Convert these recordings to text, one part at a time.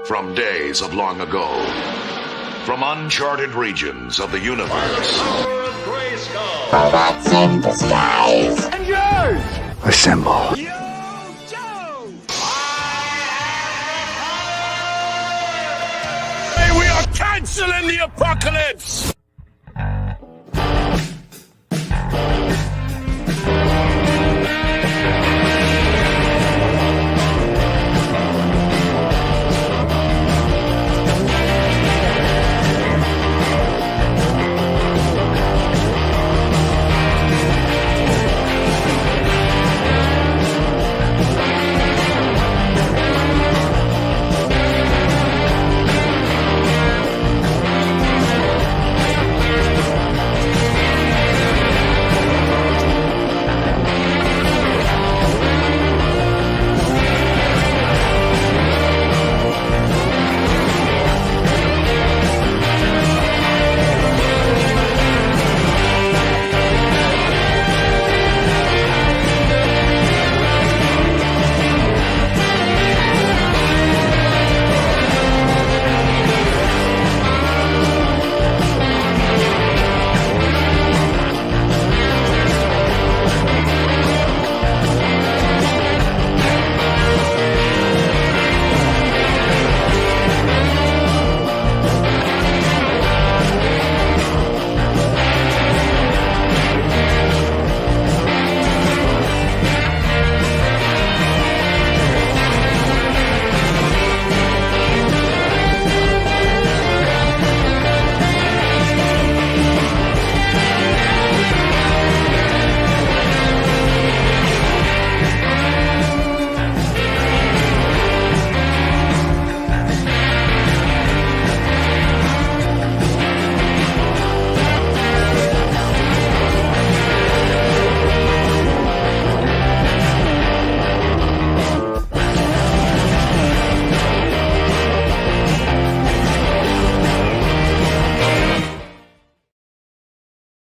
From days of long ago, from uncharted regions of the universe, Robots in disguise. Assemble. Hey, we are canceling the apocalypse!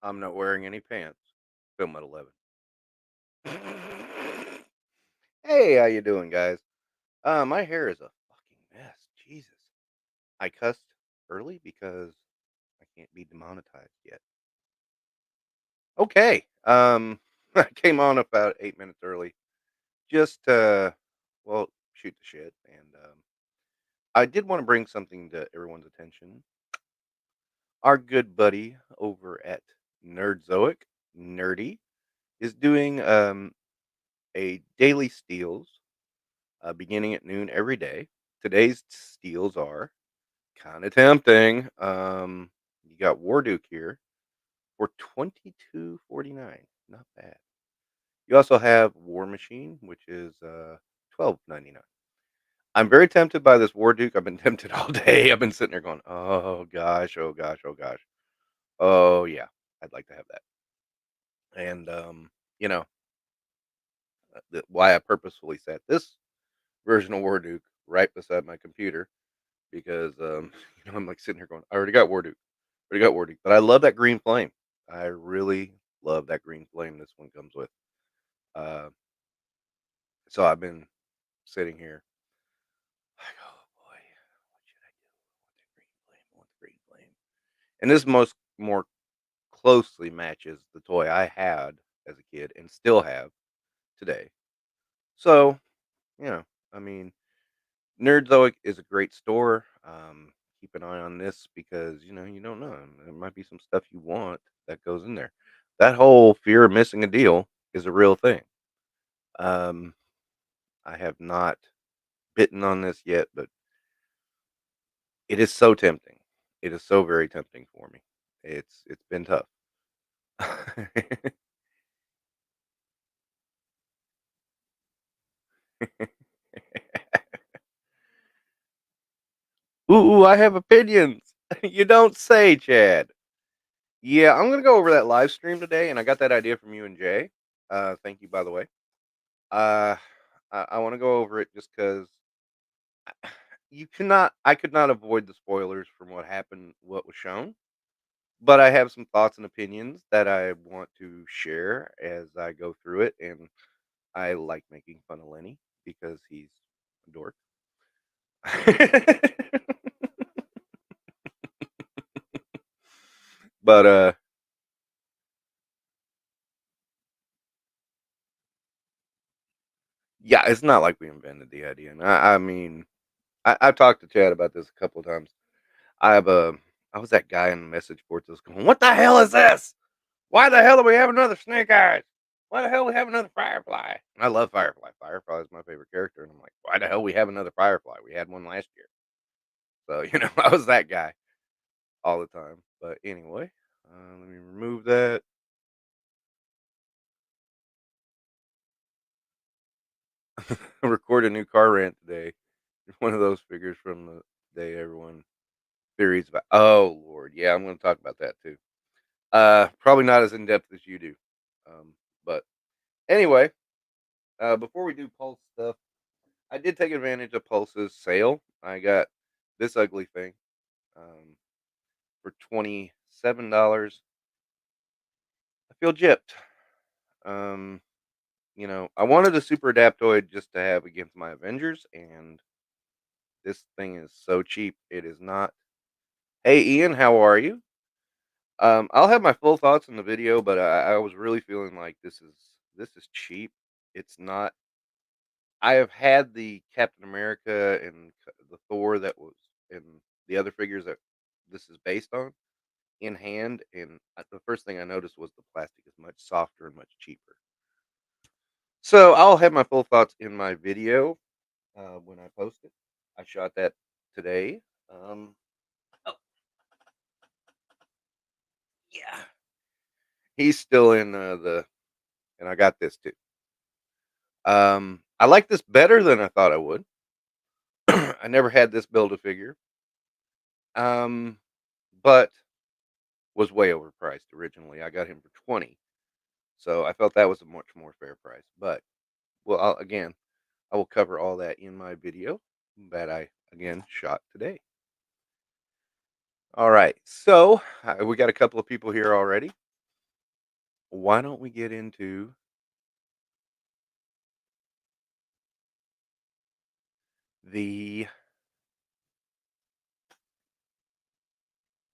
I'm not wearing any pants. Film at 11. Hey, how you doing, guys? My hair is a fucking mess. Jesus. I cussed early because I can't be demonetized yet. Okay. I came on about 8 minutes early just to, well, shoot the shit. And I did want to bring something to everyone's attention. Our good buddy over at Nerdzoic, Nerdy, is doing a daily steals beginning at noon every day. Today's steals are kind of tempting. You got Warduke here for $22.49. Not bad. You also have War Machine, which is $12.99. I'm very tempted by this Warduke. I've been tempted all day. I've been sitting there going, "Oh gosh, oh gosh, oh gosh, oh yeah, I'd like to have that." And you know, why I purposefully set this version of Warduke right beside my computer because I'm like sitting here going, I already got Warduke, but I love that green flame. I really love that green flame this one comes with. Uh, so I've been sitting here like, oh boy, what should I do? I want that green flame. I want the green flame. And this most more closely matches the toy I had as a kid and still have today. So, you know, I mean, Nerdzoic is a great store. Keep an eye on this because you don't know. There might be some stuff you want that goes in there. That whole fear of missing a deal is a real thing. Um, I have not bitten on this yet, but it is so tempting. It is so very tempting for me. It's been tough. Ooh, I have opinions. You don't say, Chad. Yeah, I'm gonna go over that live stream today, and I got that idea from you and Jay. Thank you, by the way. Uh, I want to go over it just because I could not avoid the spoilers from what happened, what was shown. But I have some thoughts and opinions that I want to share as I go through it, and I like making fun of Lenny because he's a dork. But yeah, it's not like we invented the idea. And I mean, I've talked to Chad about this a couple of times. I have a I was that guy in the message board that was going, "What the hell is this? Why the hell do we have another Snake Eyes? Why the hell we have another Firefly?" And I love Firefly. Firefly is my favorite character, and I'm like, "Why the hell we have another Firefly? We had one last year." So I was that guy all the time. But anyway, let me remove that. Record a new car rant today. One of those figures from the day everyone theories about. Oh Lord, yeah, I'm going to talk about that too. Probably not as in depth as you do. But anyway, before we do Pulse stuff, I did take advantage of Pulse's sale. I got this ugly thing for $27. I feel gypped. Um, I wanted a super adaptoid just to have against my Avengers, and this thing is so cheap. It is not. Hey, Ian, how are you? I'll have my full thoughts in the video, but I was really feeling like this is cheap. It's not. I have had the Captain America and the Thor that was and the other figures that this is based on in hand, and the first thing I noticed was the plastic is much softer and much cheaper. So I'll have my full thoughts in my video when I post it. I shot that today. Oh, yeah, he's still in and I got this too. I like this better than I thought I would. I never had this build a figure, but was way overpriced originally. I got him for 20, so I felt that was a much more fair price. But well, again, I will cover all that in my video that I again shot today. All right, so we got a couple of people here already. Why don't we get into the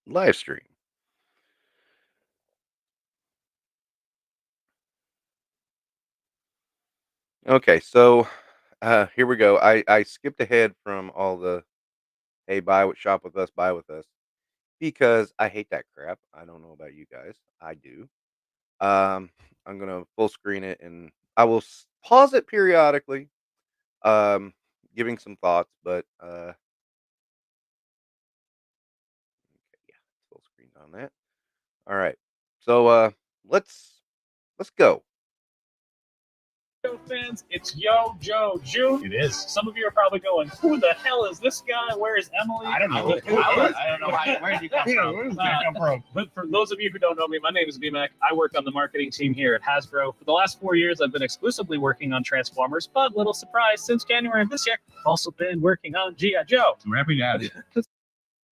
live stream? Okay, so here we go. I skipped ahead from all the hey shop with us, buy with us because I hate that crap. I don't know about you guys. I do. Um, I'm gonna full screen it and I will pause it periodically, um, giving some thoughts. But yeah, full screen on that. All right, so let's go. Joe fans, it's Yo Joe June. It is. Some of you are probably going, "Who the hell is this guy? Where is Emily?" I don't know. I don't know. Where did you come from? Where did that come from? But for those of you who don't know me, my name is BMAC. I work on the marketing team here at Hasbro. For the last 4 years, I've been exclusively working on Transformers, but little surprise, since January of this year, I've also been working on G.I. Joe. I'm happy to have you.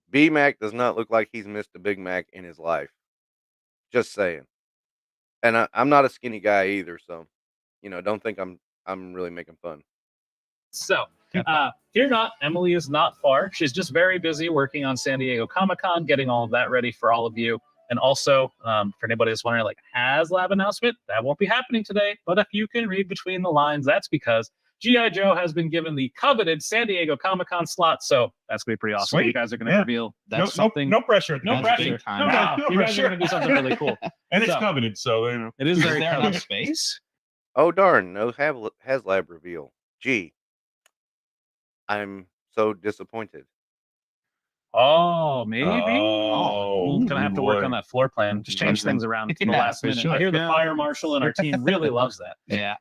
B Mac does not look like he's missed a Big Mac in his life. Just saying. And I'm not a skinny guy either, so don't think I'm really making fun. So, fear not, Emily is not far. She's just very busy working on San Diego Comic-Con, getting all of that ready for all of you. And also, for anybody that's wondering, like, HasLab announcement, that won't be happening today. But if you can read between the lines, that's because G.I. Joe has been given the coveted San Diego Comic-Con slot. So that's going to be pretty awesome. Sweet. You guys are going to reveal that's something. No pressure. No That's pressure. big time. You guys are going to do something really cool. And it's So- coveted, so It is very there coveted. enough space? Oh darn, no HasLab reveal. Gee, I'm so disappointed. Oh, maybe. Oh, We're gonna have to work on that floor plan. Just change Mhm. things around to the Yeah, last for minute. sure. I hear the Yeah. fire marshal and our team really loves that. Yeah.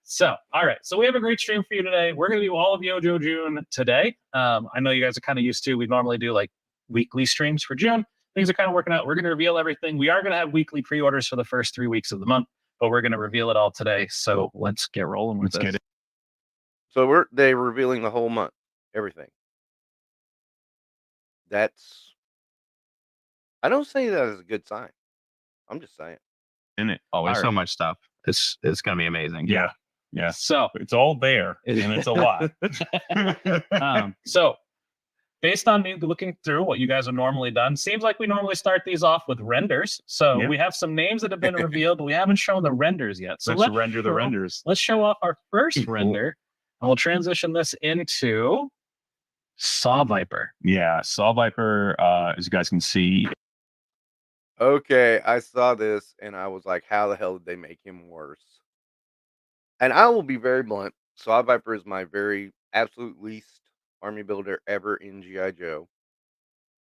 So, all right. So we have a great stream for you today. We're gonna do all of Yojo June today. I know you guys are kind of used to. We normally do like weekly streams for June. Things are kind of working out. We're gonna reveal everything. We are gonna have weekly pre-orders for the first 3 weeks of the month, but we're gonna reveal it all today. So let's get rolling with Let's this. get it. So they revealing the whole month, everything. I don't say that as a good sign. I'm just saying. In it. Oh, there's All so right. much stuff. It's gonna be amazing. Yeah. Yeah. So It's all there, and it's a lot. So based on me looking through what you guys have normally done, seems like we normally start these off with renders. So Yep. we have some names that have been revealed, but we haven't shown the renders yet. So Let's render the renders. Let's show off our first render, and we'll transition this into Saw Viper. Yeah, Saw Viper, as you guys can see. Okay, I saw this and I was like, how the hell did they make him worse? And I will be very blunt. Saw Viper is my very absolute least army builder ever in G.I. Joe.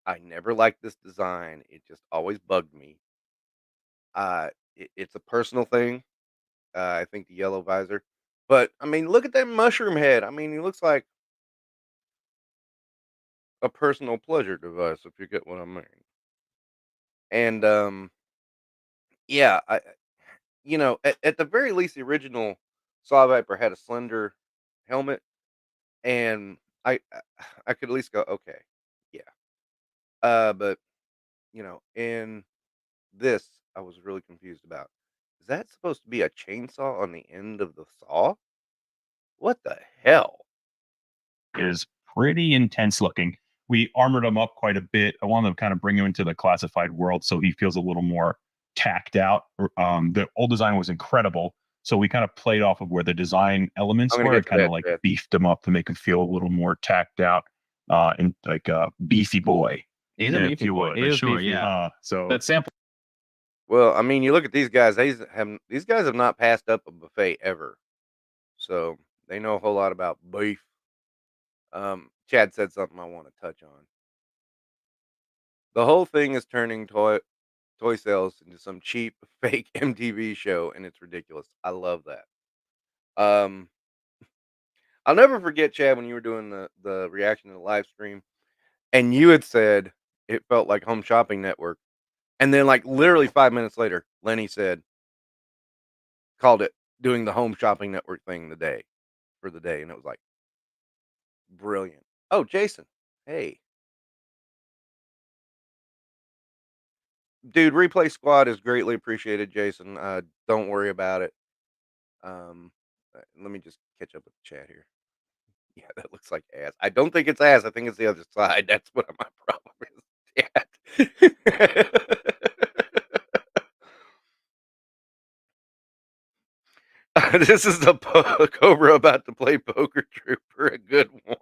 I never liked this design. It just always bugged me. It's a personal thing. I think the yellow visor. But I mean, look at that mushroom head. I mean, he looks like a personal pleasure device, if you get what I mean. And yeah, at the very least, the original Saw Viper had a slender helmet, and I could at least go, okay, yeah. But in this, I was really confused about. Is that supposed to be a chainsaw on the end of the saw? What the hell? Is pretty intense looking. We armored him up quite a bit. I wanted to kind of bring him into the classified world so he feels a little more tacked out. The old design was incredible, so we kind of played off of where the design elements I'm gonna were get and to kind that, of like Jeff. beefed him up to make him feel a little more tacked out, and like a beefy boy. He's a if beefy you boy. would. He is Sure, beefy. yeah. So That sample Well, I mean, you look at these guys. These guys have not passed up a buffet ever, so they know a whole lot about beef. Chad said something I want to touch on. The whole thing is turning toy sales into some cheap fake MTV show, and it's ridiculous. I love that. Um, I'll never forget, Chad, when you were doing the reaction to the live stream, and you had said it felt like Home Shopping Network, and then like literally 5 minutes later, Lenny said called it doing the Home Shopping Network thing for the day, and it was like brilliant. Oh, Jason, hey, dude, replay squad is greatly appreciated, Jason. Don't worry about it. Let me just catch up with the chat here. Yeah, that looks like ass. I don't think it's ass. I think it's the other side. That's what my problem is. Yeah. This is the Cobra about to play Poker Trooper. A good one.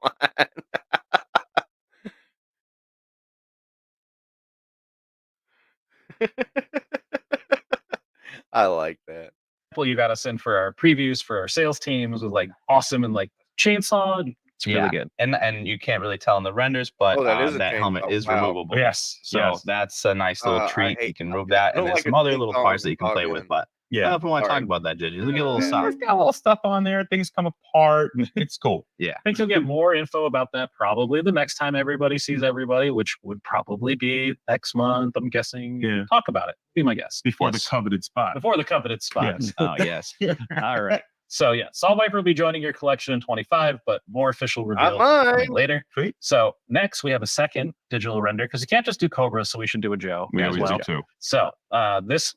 I like that. you got us in for our previews for our sales teams was like awesome and like chainsaw. It's really good. And you can't really tell in the renders, but Oh, that is a that helmet chainsaw. is Wow. removable. yes, So yes. that's a nice little I treat. hate You can I remove don't that, and there's like some a other little chainsaw parts on that you can the play dog with. end. But I Yeah. don't know if we want to Sorry. talk about that, Judge. Look at a little It's sock. got a little stuff on there. Things come apart. It's cool. I think you'll get more info about that probably the next time everybody sees everybody, which would probably be next month. I'm guessing. Yeah. Talk about it. Be my guest. Before Yes. the coveted spot. Before the coveted spot. Yes. Oh yes. All right. So yeah, Saw Viper will be joining your collection in 25, but more official reveal Not coming mine. later. Sweet. So next we have a second digital render because you can't just do Cobra, so we should do a Joe We as always well. do too. So this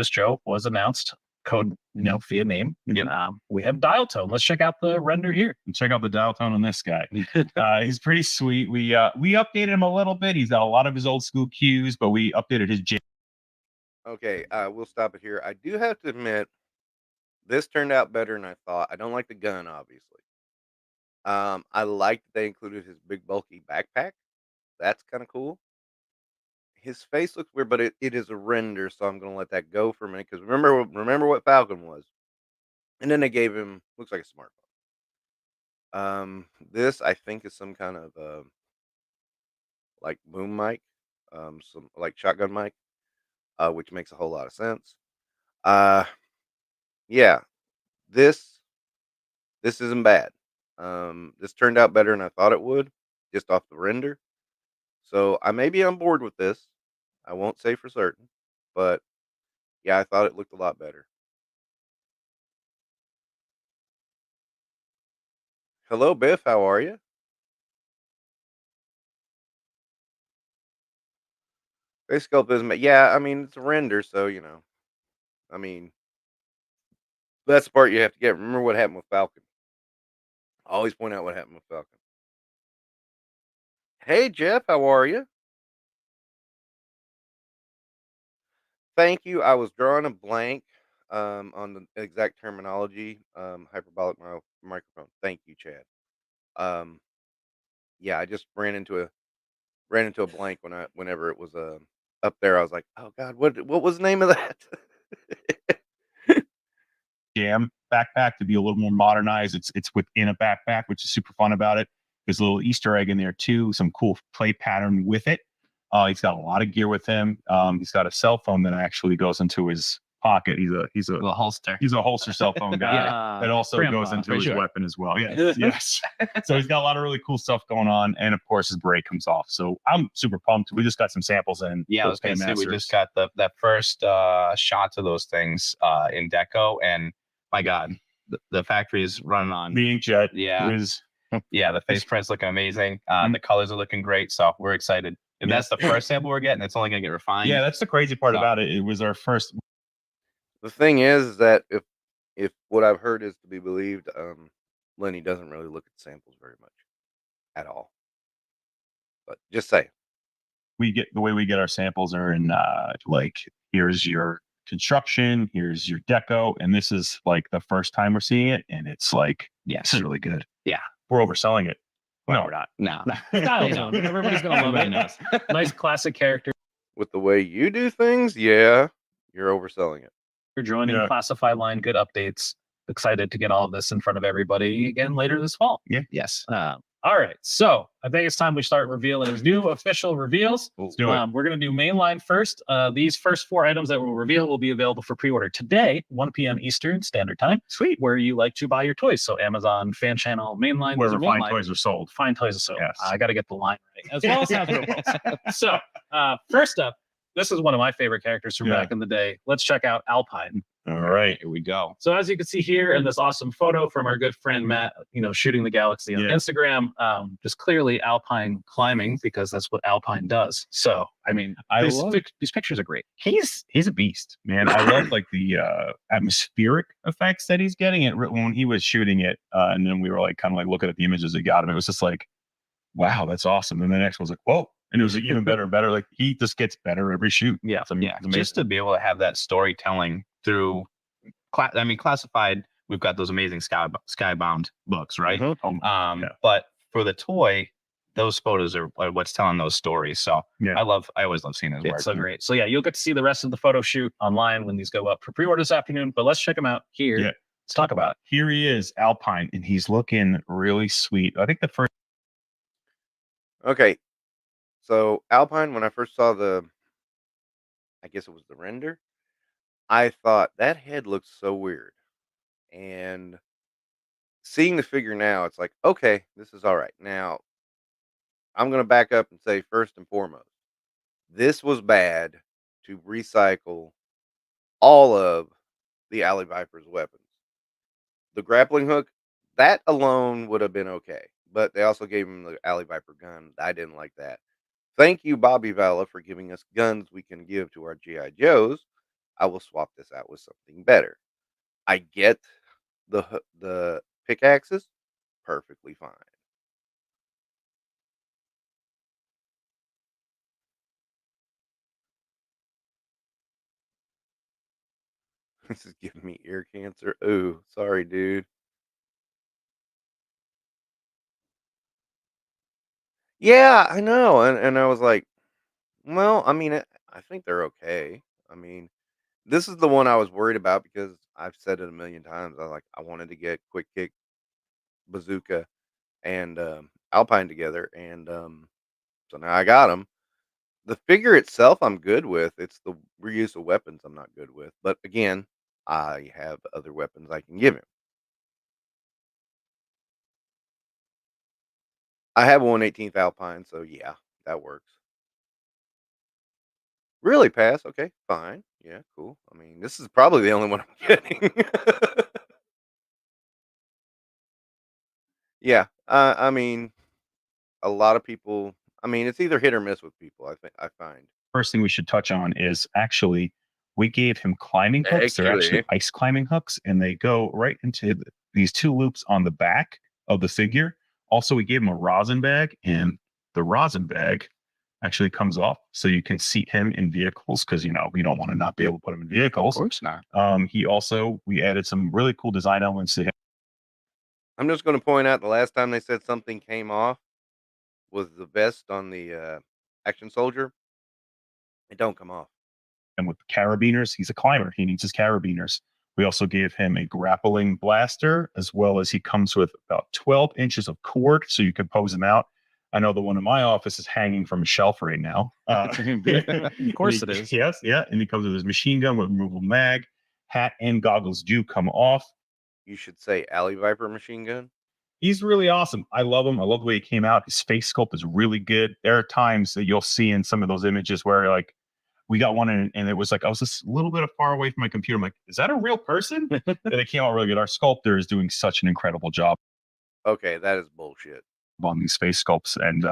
Joe was announced code via name. Yep. We have dial tone. Let's check out the render here. And check out the dial tone on this guy. He's pretty sweet. We updated him a little bit. He's got a lot of his old school cues, but we updated his Okay, we'll stop it here. I do have to admit, this turned out better than I thought. I don't like the gun, obviously. I like that they included his big bulky backpack. That's kind of cool. His face looks weird, but it is a render, so I'm gonna let that go for a minute. Because remember what Falcon was, and then they gave him looks like a smartphone. This I think is some kind of like boom mic, some like shotgun mic, which makes a whole lot of sense. Yeah, this isn't bad. This turned out better than I thought it would, just off the render. So I may be on board with this. I won't say for certain, but yeah, I thought it looked a lot better. Hello, Biff. How are you? Face sculpt isn't. Yeah, I mean it's a render, so I mean, That's the part you have to get. Remember what happened with Falcon. I always point out what happened with Falcon. Hey, Jeff, how are you? Thank you. I was drawing a blank on the exact terminology. Hyperbolic microphone. Thank you, Chad. Um, yeah, I just ran into a blank whenever it was up there. I was like, oh God, what was the name of that? Jam backpack to be a little more modernized. It's within a backpack, which is super fun about it. There's a little Easter egg in there too, some cool play pattern with it. He's got a lot of gear with him. He's got a cell phone that actually goes into his pocket. He's a holster. He's a holster cell phone guy that also Grandpa, goes into for his sure. weapon as well. Yes, yes. So he's got a lot of really cool stuff going on, and of course his braid comes off. So I'm super pumped. We just got some samples in. Yeah, I was gonna say we just got that first shots of those things in deco, and my God, the factory is running on. The inkjet. Yeah. Is Yeah, the face print's looking amazing. The colors are looking great, so we're excited. If that's the first sample we're getting, it's only gonna get refined. Yeah, that's the crazy part about it. It was our first. The thing is that if what I've heard is to be believed, Lenny doesn't really look at samples very much at all. But just say The way we get our samples are in like, here's your construction, here's your deco, and this is like the first time we're seeing it, and it's like, yeah, this is really good. Yeah. We're overselling it. Well, No, we're not. No. Style zone. Everybody's gonna love Everybody it. knows. Nice classic character. with the way you do things, yeah, you're overselling it. You're joining Yeah. Classify Line. Good updates. Excited to get all of this in front of everybody again later this fall. Yes. All right, so I think it's time we start revealing those new official reveals. Let's do it. We're going to do mainline first. These first 4 items that we'll reveal will be available for pre-order today, 1 p.m. Eastern Standard Time. Sweet. Where you like to buy your toys. So Amazon, Fan Channel, mainline. Wherever those are fine mainline. toys are sold. Fine toys are sold. Yes. I got to get the line right. As well as Hasbro Pulse. So first up, this is one of my favorite characters from back in the day. Let's check out Alpine. All right. Here we go. So as you can see here in this awesome photo from our good friend Matt, shooting the galaxy on Instagram, just clearly Alpine climbing, because that's what Alpine does. So I mean, these pictures are great. He's a beast, man. I love like the atmospheric effects that he's getting it when he was shooting it, and then we were like kind of like looking at the images that got him. It was just like, wow, that's awesome. And the next one was like, whoa. And it was like, even better and better. Like he just gets better every shoot. Yeah. It's amazing. Just to be able to have that storytelling through, classified. We've got those amazing skybound books, right? But for the toy, those photos are what's telling those stories. So I always love seeing his work. It's so great. So yeah, you'll get to see the rest of the photo shoot online when these go up for pre-order this afternoon. But let's check them out here. Yeah. Let's talk about it. Here he is, Alpine, and he's looking really sweet. I think the first. Okay, so Alpine, when I first saw I guess it was the render, I thought that head looks so weird. And seeing the figure now, it's like, okay, this is all right. Now, I'm going to back up and say, first and foremost, this was bad to recycle all of the Alley Viper's weapons. The grappling hook, that alone would have been okay. But they also gave him the Alley Viper gun. I didn't like that. Thank you, Bobby Valla, for giving us guns we can give to our G.I. Joes. I will swap this out with something better. I get the pickaxes, perfectly fine. This is giving me ear cancer. Ooh, sorry, dude. Yeah, I know. And I was like, well, I mean, I think they're okay. I mean, this is the one I was worried about because I've said it a million times. I wanted to get Quick Kick, Bazooka, and Alpine together, and so now I got them. The figure itself, I'm good with. It's the reuse of weapons I'm not good with. But again, I have other weapons I can give him. I have a 1/18th Alpine, so yeah, that works. Really, pass? Okay, fine. Yeah, cool. I mean, this is probably the only one I'm getting. Yeah, I mean, a lot of people. I mean, it's either hit or miss with people. I find. First thing we should touch on is actually We gave him climbing hooks. They're actually Actually. ice climbing hooks, and they go right into these 2 loops on the back of the figure. Also, we gave him a rosin bag, and the rosin bag actually comes off, so you can seat him in vehicles because, we don't want to not be able to put him in vehicles. Of course not. We added some really cool design elements to him. I'm just going to point out the last time they said something came off was the vest on the action soldier. It don't come off. And with the carabiners, he's a climber. He needs his carabiners. We also gave him a grappling blaster, as well as he comes with about 12 inches of cord, so you can pose him out. I know the one in my office is hanging from a shelf right now. Of course it is. Yes, yeah. And he comes with his machine gun with removable mag. Hat and goggles do come off. You should say Alley Viper machine gun. He's really awesome. I love him. I love the way he came out. His face sculpt is really good. There are times that you'll see in some of those images where we got one and it was I was just a little bit far away from my computer. I'm like, is that a real person? And it came out really good. Our sculptor is doing such an incredible job Okay, that is bullshit. on these face sculpts, and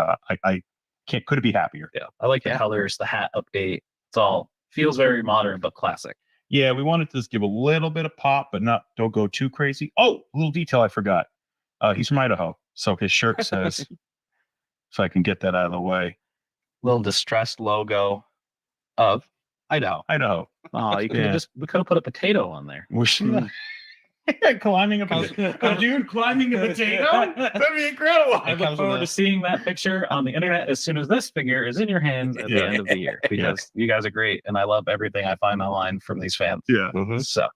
I couldn't be happier. Yeah, I like the colors, the hat update. It's all feels very modern but classic. Yeah, we wanted to just give a little bit of pop, but don't go too crazy. Oh, a little detail I forgot. He's from Idaho, so his shirt says, if I can get that out of the way, Little distressed logo of Idaho. Idaho. Oh, we could have put a potato on there. We should climbing a dude climbing a potato. That'd be incredible. I look forward to seeing that picture on the internet as soon as this figure is in your hands at the end of the year, because you guys are great, and I love everything I find online from these fans. Yeah. So,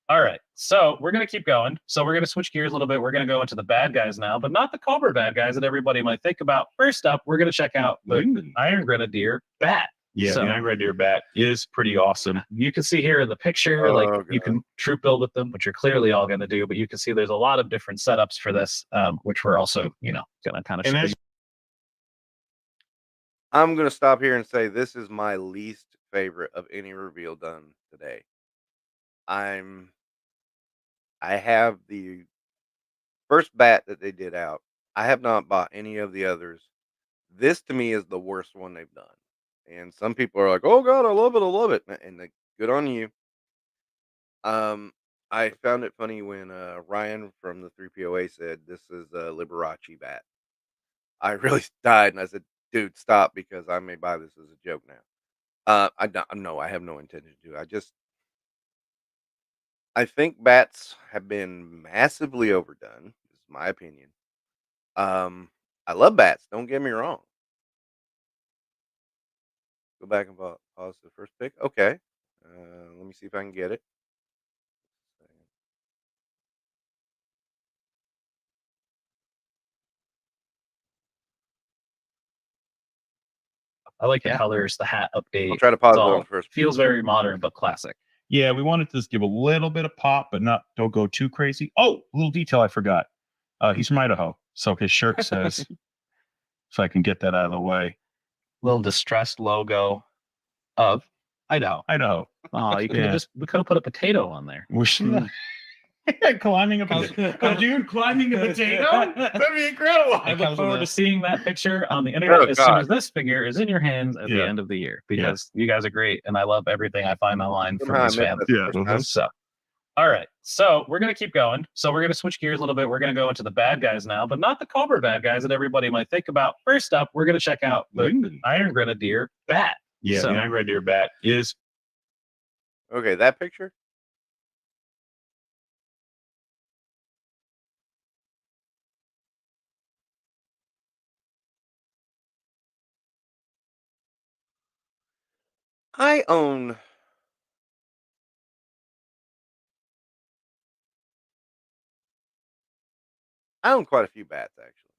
all right. So we're gonna keep going. So we're gonna switch gears a little bit. We're gonna go into the bad guys now, but not the Cobra bad guys that everybody might think about. First up, we're gonna check out the Iron Grenadier Bat. Yeah, So- the Iron Grenadier Bat is pretty awesome. You can see here in the picture, you can troop build with them, which you're clearly all going to do. But you can see there's a lot of different setups for this, which we're also, going to kind of show you. I'm going to stop here and say this is my least favorite of any reveal done today. I have the first bat that they did out. I have not bought any of the others. This to me is the worst one they've done. And some people are like, "Oh God, I love it," and good on you. I found it funny when Ryan from the 3POA said this is a Liberace bat. I really died, and I said, "Dude, stop," because I may buy this as a joke now. I don't, no, I have no intention to. I think bats have been massively overdone. This is my opinion. I love bats. Don't get me wrong. Go back and pause the first pick. Okay. Let me see if I can get it. I like the colors, the hat update. I'll try to pause It's it all on first. feels very modern but classic. Yeah, we wanted to just give a little bit of pop, but don't go too crazy. Oh, a little detail I forgot. He's from Idaho, so his shirt says, if I can get that out of the way, Little distressed logo of Idaho. Idaho. Oh, we could have put a potato on there. We should climbing a dude climbing a potato. That'd be incredible. I look forward to seeing that picture on the internet as soon as this figure is in your hands at the end of the year, because you guys are great, and I love everything I find online from these fans. So, all right, so we're gonna keep going. So we're gonna switch gears a little bit. We're gonna go into the bad guys now, but not the Cobra bad guys that everybody might think about. First up, we're gonna check out the Iron Grenadier Bat. Yeah, the Iron Grenadier Bat is Okay, that picture. I own quite a few bats, actually.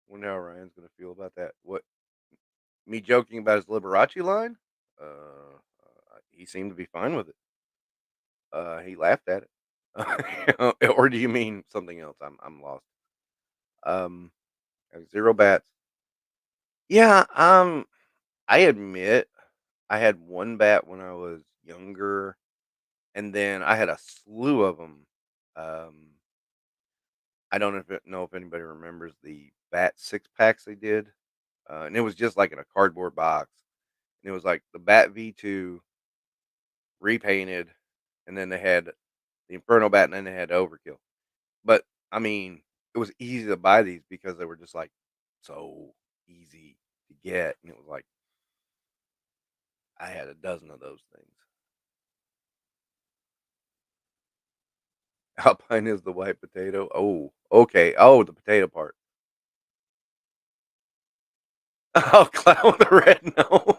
Wonder how Ryan's gonna feel about that. What, me joking about his Liberace line? He seemed to be fine with it. He laughed at it. Or do you mean something else? I'm lost. I have 0 bats. Yeah. I admit I had 1 bat when I was younger, and then I had a slew of them. I don't know if anybody remembers the bat 6-packs they did, and it was just like in a cardboard box. And it was like the Bat V2 repainted, and then they had the Inferno Bat, and then they had Overkill. But I mean, it was easy to buy these because they were just like so easy to get, and it was like I had a dozen of those things. Alpine is the white potato. Oh, okay. Oh, the potato part. Oh, clown with a red nose.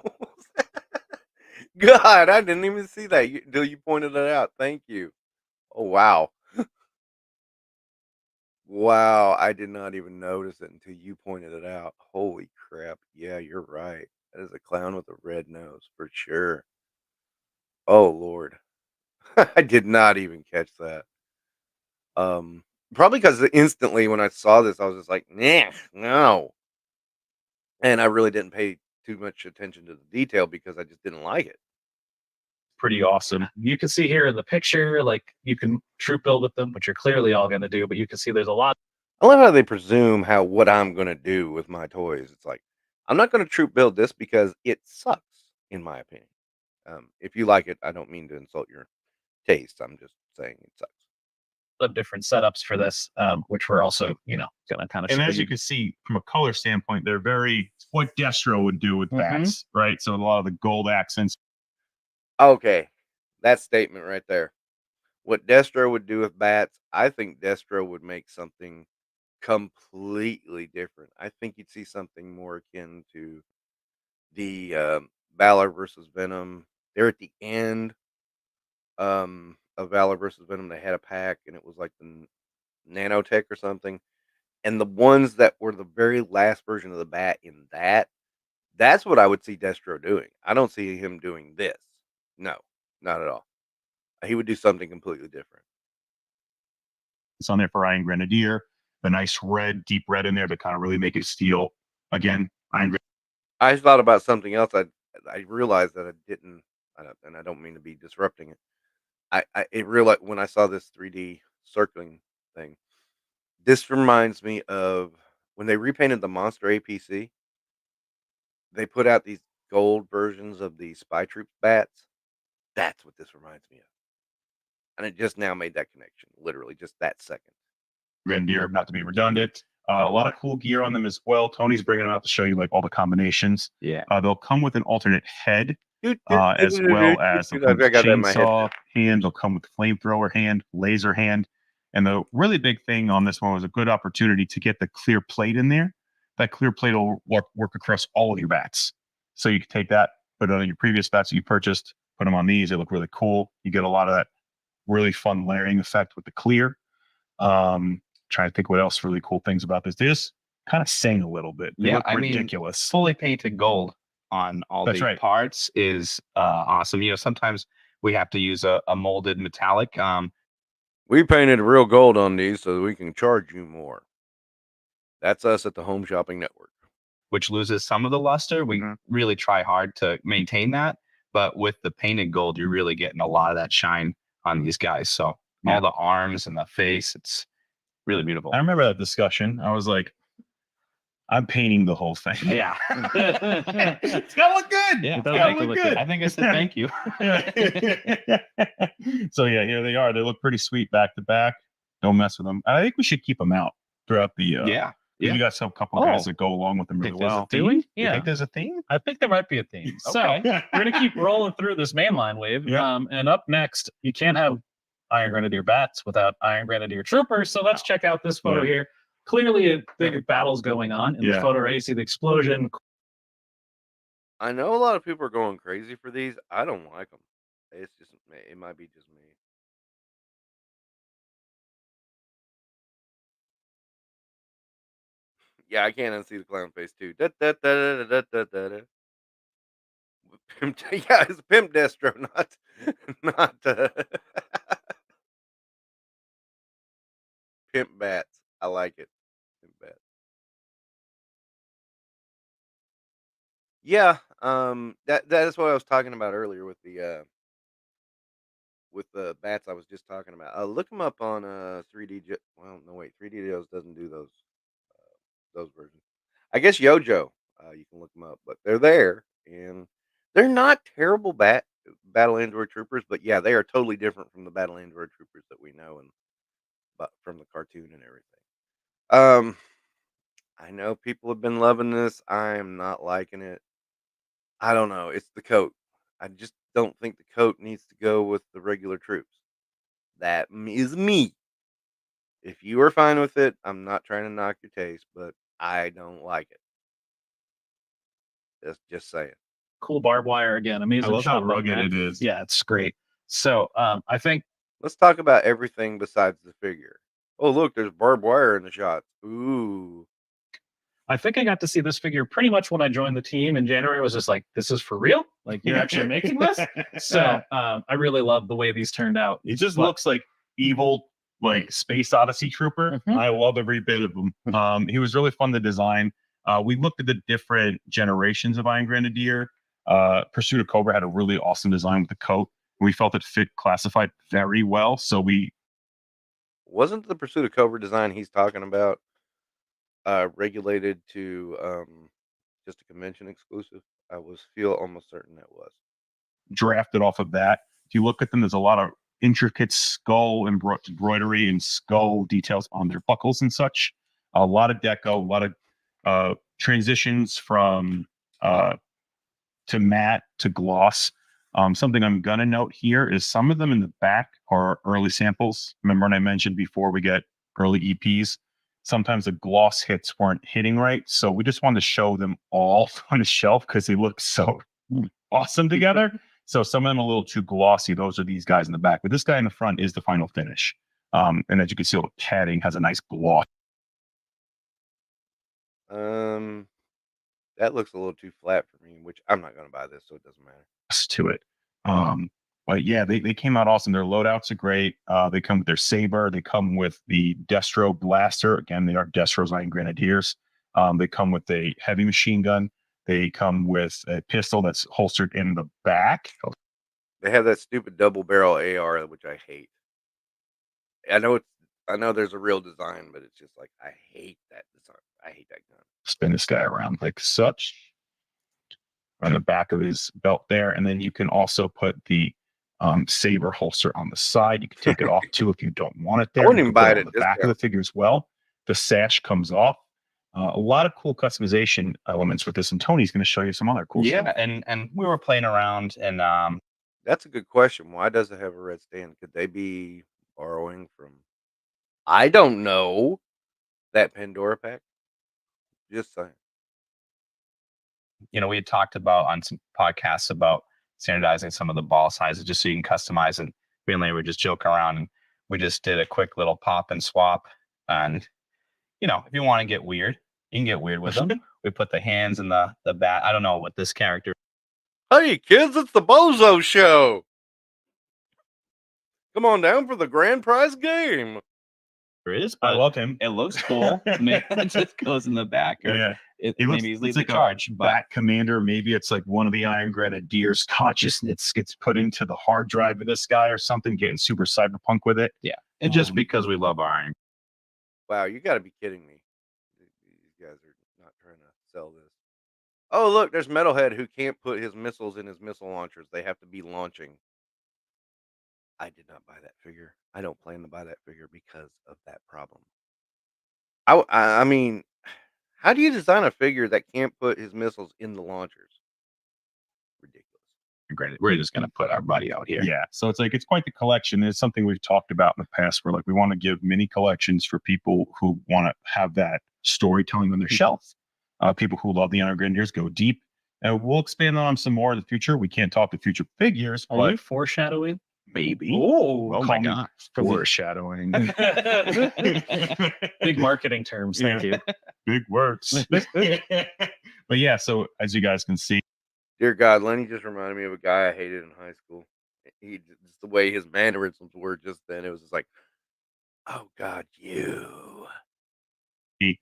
God, I didn't even see that until you pointed it out. Thank you. Oh, wow. Wow, I did not even notice it until you pointed it out. Holy crap. Yeah, you're right. That is a clown with a red nose for sure. Oh, Lord. I did not even catch that. Um, Probably because instantly when I saw this, I was just like, nah, no. And I really didn't pay too much attention to the detail because I just didn't like it. Pretty awesome. You can see here in the picture, like you can troop build with them, which you're clearly all going to do, but you can see there's a lot. I love how they presume what I'm gonna do with my toys. It's like I'm not gonna troop build this because it sucks, in my opinion. If you like it, I don't mean to insult your taste. I'm just saying it sucks. Of different setups for this, which we're also, going to kind of And show as you can see from a color standpoint, they're very what Destro would do with bats, right? So a lot of the gold accents. Okay, that statement right there. What Destro would do with bats, I think Destro would make something completely different. I think you'd see something more akin to the Valor versus Venom. They're at the end of Valor versus Venom. They had a pack, and it was like the Nanotech or something. And the ones that were the very last version of the bat in that's what I would see Destro doing. I don't see him doing this. No, not at all. He would do something completely different. It's on there for Iron Grenadier. The nice red, deep red in there to kind of really make it steel. Again, Iron I thought about something else. I realized that I didn't, and I don't mean to be disrupting it. It realized when I saw this 3D circling thing. This reminds me of when they repainted the Monster APC. They put out these gold versions of the Spy Troops bats. That's what this reminds me of, and it just now made that connection. Literally, just that second. Grenadier, not to be redundant. A lot of cool gear on them as well. Tony's bringing it out to show you like all the combinations. Yeah. They'll come with an alternate head, as well as they'll come with chainsaw hand. They'll come with flamethrower hand, laser hand, and the really big thing on this one was a good opportunity to get the clear plate in there. That clear plate will work across all of your bats, so you can take that, put it on your previous bats that you purchased, put them on these. They look really cool. You get a lot of that really fun layering effect with the clear. Trying to think what else really cool things about this. They just kind of sing a little bit. They look ridiculous. Fully painted gold on all That's the right. parts is awesome. Sometimes we have to use a molded metallic. We painted real gold on these so that we can charge you more. That's us at the Home Shopping Network. Which loses some of the luster. We really try hard to maintain that. But with the painted gold, you're really getting a lot of that shine on these guys. So all the arms and the face, it's really beautiful. I remember that discussion. I was like, I'm painting the whole thing. Yeah. It's gotta look good. Yeah, it's gotta look good. I think I said thank you. So yeah, here they are. They look pretty sweet back to back. Don't mess with them. I think we should keep them out throughout the Yeah. You got some couple guys that go along with them really well. Do we? You think there's a theme? I think there might be a theme. So Okay. we're gonna keep rolling through this mainline wave. Yeah. And up next, you can't have Iron Grenadier bats without Iron Grenadier troopers. So let's check out this photo here. Clearly, a big battle's going on in the photo. Right? You see the explosion. I know a lot of people are going crazy for these. I don't like them. It's just it might be just me. Yeah, I can't unsee the clown face too. Da, da, da, da, da, da, da, da. Pimp, yeah, it's Pimp Destro, not Pimp Bats. I like it. Pimp Bats. Yeah, that is what I was talking about earlier with the bats I was just talking about. Look them up on 3D. Well, no wait, 3D Deals doesn't do those versions. I guess Yojo, you can look them up, but they're there and They're not terrible battle android troopers, but yeah, they are totally different from the battle android troopers that we know and but from the cartoon and everything. I know people have been loving this. I'm not liking it. I don't know. It's the coat. I just don't think the coat needs to go with the regular troops. That is me. If you are fine with it, I'm not trying to knock your taste, but I don't like it. Just saying. Cool barbed wire again. Amazing. I love how shot, rugged man. it is. Yeah, it's great. So I think Let's talk about everything besides the figure. Oh, look, there's barbed wire in the shots. Ooh. I got to see this figure pretty much when I joined the team in January. I was just like, this is for real? Like, you're actually making this? So I really love the way these turned out. It just looks like evil, like Space Odyssey Trooper. I love every bit of him. He was really fun to design. We looked at the different generations of Iron Grenadier. Pursuit of Cobra had a really awesome design with the coat. We felt it fit classified very well. So wasn't the Pursuit of Cobra design he's talking about regulated to just a convention exclusive? I feel almost certain that was drafted off of that. If you look at them, there's a lot of intricate skull embroidery and skull details on their buckles and such. A lot of deco, a lot of transitions from to matte to gloss. Something I'm going to note here is some of them in the back are early samples. Remember when I mentioned before we get early EPs? Sometimes the gloss hits weren't hitting right. So we just wanted to show them all on the shelf because they look so awesome together. So some of them are a little too glossy. Those are these guys in the back. But this guy in the front is the final finish. And as you can see, the padding has a nice gloss. That looks a little too flat for me, which I'm not going to buy this, so it doesn't matter. To it. But yeah, they came out awesome. Their loadouts are great. They come with their saber. They come with the Destro blaster. Again, they are Destro's Iron Grenadiers. They come with a heavy machine gun. They come with a pistol that's holstered in the back. They have that stupid double barrel AR, which I hate. I know there's a real design, but it's just like I hate that design. I hate that gun. Spin this guy around like such on the back of his belt there, and then you can also put the saber holster on the side. You can take it off too if you don't want it there. I wouldn't even buy it on the back of the figure as well. The sash comes off. A lot of cool customization elements with this, and Tony's going to show you some other cool stuff. Yeah, and we were playing around, and that's a good question. Why does it have a red stand? Could they be borrowing from? I don't know. That Pandora pack. Just saying. You know, we had talked about on some podcasts about standardizing some of the ball sizes just so you can customize. And me and Larry were just joking around, and we just did a quick little pop and swap. And you know, if you want to get weird, you can get weird with them. We put the hands in the bat. I don't know what this character. Hey kids, it's the Bozo Show. Come on down for the grand prize game. Is, I love him. It looks cool. Maybe it just goes in the back. Or Yeah. maybe he's leading like the charge. a back commander. Maybe it's like one of the Iron Grenadiers' consciousness gets put into the hard drive of this guy or something, getting super cyberpunk with it. Yeah. And just because we love Iron. Wow, you got to be kidding me. These guys are not trying to sell this. Oh, look, there's Metalhead who can't put his missiles in his missile launchers. They have to be launching. I did not buy that figure. I don't plan to buy that figure because of that problem. I mean, how do you design a figure that can't put his missiles in the launchers? Ridiculous. We're just going to put our buddy out here. Yeah. So it's like, it's quite the collection. It's something we've talked about in the past where like we want to give mini collections for people who want to have that storytelling on their shelf. People who love the Iron Grenadiers go deep. And we'll expand on some more in the future. We can't talk to future figures. Are you foreshadowing? Maybe. Oh my God. Foreshadowing. Big marketing terms. Thank you. Big words. But yeah, so as you guys can see. Dear God, Lenny just reminded me of a guy I hated in high school. Just the way his mannerisms were just then. It was just like, oh God, you. They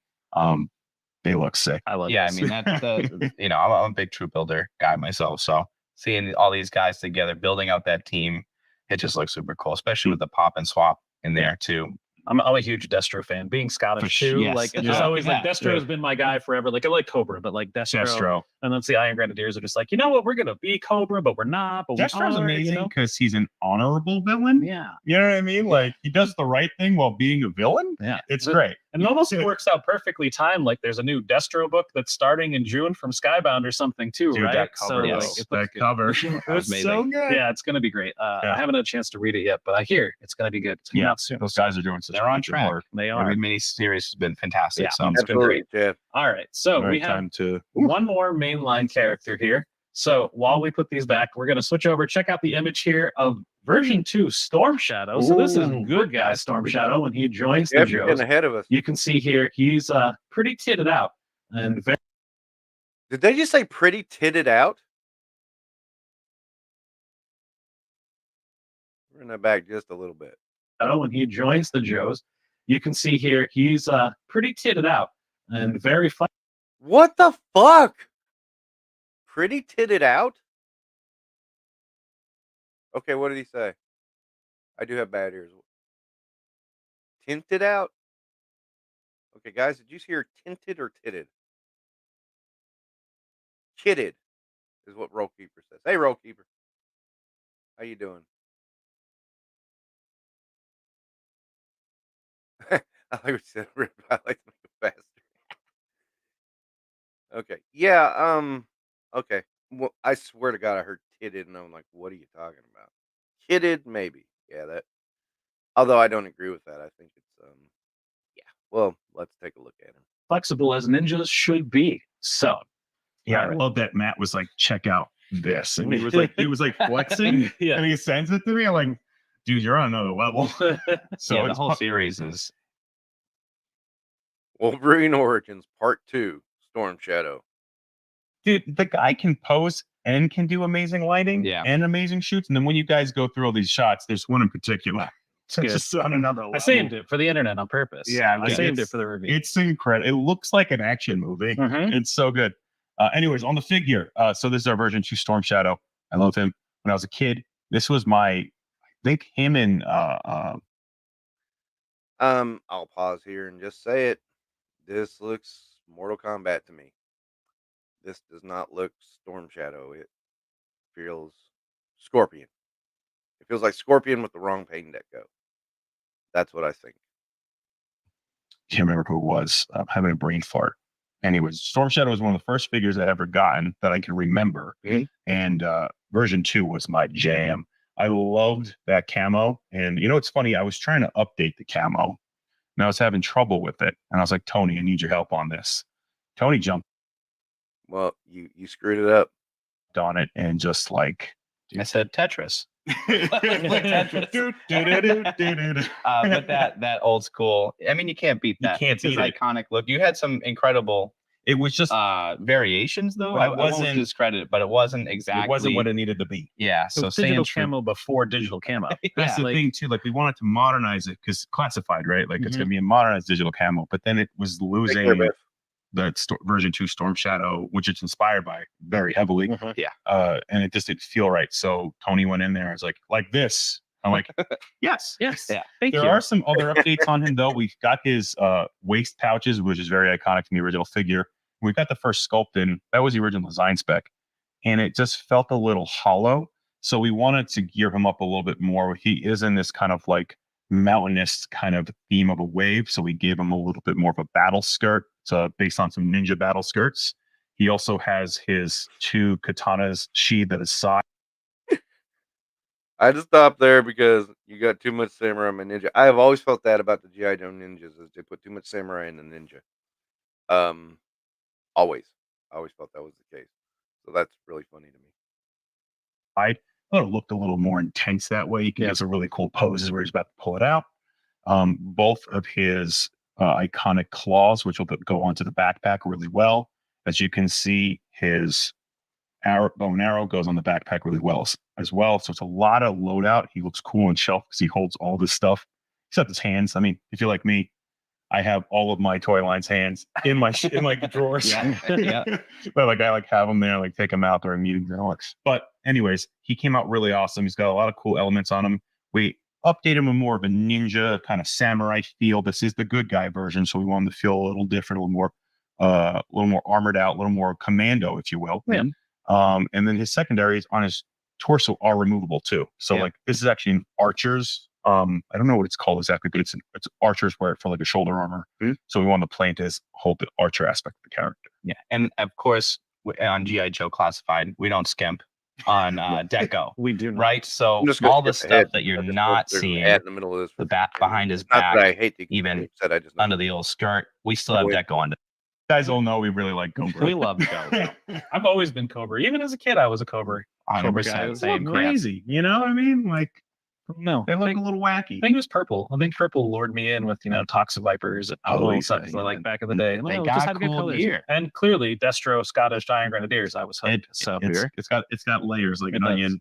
look sick. I love this. I mean, that's you know, I'm a big troop builder guy myself. So seeing all these guys together, building out that team, it just looks super cool, especially with the pop and swap in there too. I'm a huge Destro fan. Being Scottish too, yes. like it's just always like Destro has been my guy forever. Like I like Cobra, but like Destro. And then the Iron Grenadiers are just like, you know what, we're gonna be Cobra, but we're not. But Destro's we are, amazing you know? because he's an honorable villain. Yeah, You know what I mean? Like he does the right thing while being a villain. yeah, It's great. and it almost works out perfectly timed. Like there's a new Destro book that's starting in June from Skybound or something too, Dude, right? that cover, so though, like, it that looks good. cover, That was it's so amazing. good. Yeah, it's gonna be great. Yeah. I haven't had a chance to read it yet, but I hear it's gonna be good. It's coming Yeah, out soon. those guys are doing such They're on good track. work. They are. Every mini series has been fantastic. Yeah. So It's been Absolutely, great. Jeff. All right, so All right, we have time to one more mainline character here. So while we put these back, we're going to switch over. Check out the image here of version 2 Storm Shadow. So this is Ooh. good guy Storm Shadow when he joins Jeff, the you're Joes. getting ahead of us. You can see here he's pretty titted out and very Did they just say pretty titted out? Bring that back just a little bit. when he joins the Joes. You can see here he's pretty titted out and very fun. What the fuck? Pretty titted out? Okay, what did he say? I do have bad ears. Tinted out? Okay, guys, did you hear tinted or titted? Kitted is what Roll Keeper says. Hey, Roll Keeper. How you doing? I like what you said. I like to make it faster. Okay. Yeah, okay. Well, I swear to God, I heard titted, and I'm like, what are you talking about? Kitted, maybe. Yeah, that. Although I don't agree with that. I think it's, yeah. Well, let's take a look at him. Flexible as ninjas should be. So, yeah. all I right. love that Matt was like, check out this, and he was like flexing, Yeah. and he sends it to me. I'm like, dude, you're on another level. So yeah, the it's whole series is Wolverine Origins Part 2, Storm Shadow. dude, the guy can pose and can do amazing lighting Yeah. and amazing shoots. And then when you guys go through all these shots, there's one in particular. It's good. just on another level. I saved it for the internet on purpose. Yeah, I saved it for the review. It's incredible. It looks like an action movie. Mhm. It's so good. Anyways, on the figure. So this is our version 2 Storm Shadow. I love him. When I was a kid, this was I think him and I'll pause here and just say it. This looks Mortal Kombat to me. This does not look Storm Shadow. It feels Scorpion. It feels like Scorpion with the wrong paint deco. That's what I think. can't remember who it was. I'm having a brain fart. Anyways, Storm Shadow was one of the first figures I ever gotten that I can remember. Mhm. And version 2 was my jam. I loved that camo. And you know, it's funny. I was trying to update the camo and I was having trouble with it. And I was like, Tony, I need your help on this. Tony jumped Well, you screwed it up. on it and just like, I said Tetris. Do, do, do, do, do, do, do. But that old school. I mean, you can't beat You that. can't It's his beat it. iconic look. You had some incredible It was just, variations, though. But I it won't wasn't- discredit it, but it wasn't exactly. it wasn't what it needed to be. Yeah. It So was digital staying true. camo before digital camo. That's the like- thing too. Like we wanted to modernize it because classified, right? Like it's Mhm. gonna be a modernized digital camo, but then it was Take losing care, Biff. that version 2 Storm Shadow, which it's inspired by very heavily. Mhm. And it just didn't feel right. So Tony went in there. I was like this. I'm like, yes. Yes. Yeah. Thank There you. are some other updates on him though. We've got his waist pouches, which is very iconic from the original figure. We've got the first sculpt in. That was the original design spec. And it just felt a little hollow. So we wanted to gear him up a little bit more. He is in this kind of like mountainous kind of theme of a wave. So we gave him a little bit more of a battle skirt. So based on some ninja battle skirts. He also has his 2 katanas sheathed at his side. I just stopped there because you got too much samurai in ninja. I have always felt that about the G.I. Joe ninjas is they put too much samurai in the ninja. Always. I always felt that was the case. So that's really funny to me. I thought it looked a little more intense that way. You can get some really cool poses where he's about to pull it out. Both of his iconic claws, which will go onto the backpack really well. As you can see, his bow and arrow goes on the backpack really well as well. So it's a lot of loadout. He looks cool on shelf because he holds all this stuff except his hands. I mean, if you're like me, I have all of my toy line's hands in my drawers. Yeah. Yeah. But like I like have them there, like take them out during meetings and all. But anyways, he came out really awesome. He's got a lot of cool elements on him. We updated him with more of a ninja kind of samurai feel. This is the good guy version, so we want him to feel a little different, a little more a little more armored out, a little more commando, if you will. Yeah. And then his secondaries on his torso are removable too. So like this is actually an archer's. I don't know what it's called exactly, but it's archers wear it for like a shoulder armor. So we want to play into his whole archer aspect of the character. Yeah, and of course on GI Joe Classified, we don't skimp on deco. We do not. Right. So I'm just gonna all the skip ahead. stuff that I you're just not noticed there's an seeing, ad in the middle of this. the back behind his Not back, that I hate the even said I just under the old skirt, we still have Wait. deco on. You guys all know we really like Cobra. We love Cobra. I've always been Cobra. Even as a kid, I was a Cobra. Cobra guy. 100% They look same. crazy, you know what I mean? Like No, they look a little wacky. I think it was purple. I think purple lured me in with Toxic Vipers and all those stuff like back in the day. They Well, got just had good cool colors. gear. And clearly Destro, Scottish Giant Grenadiers. I was hooked. It's got layers like It an does. onion.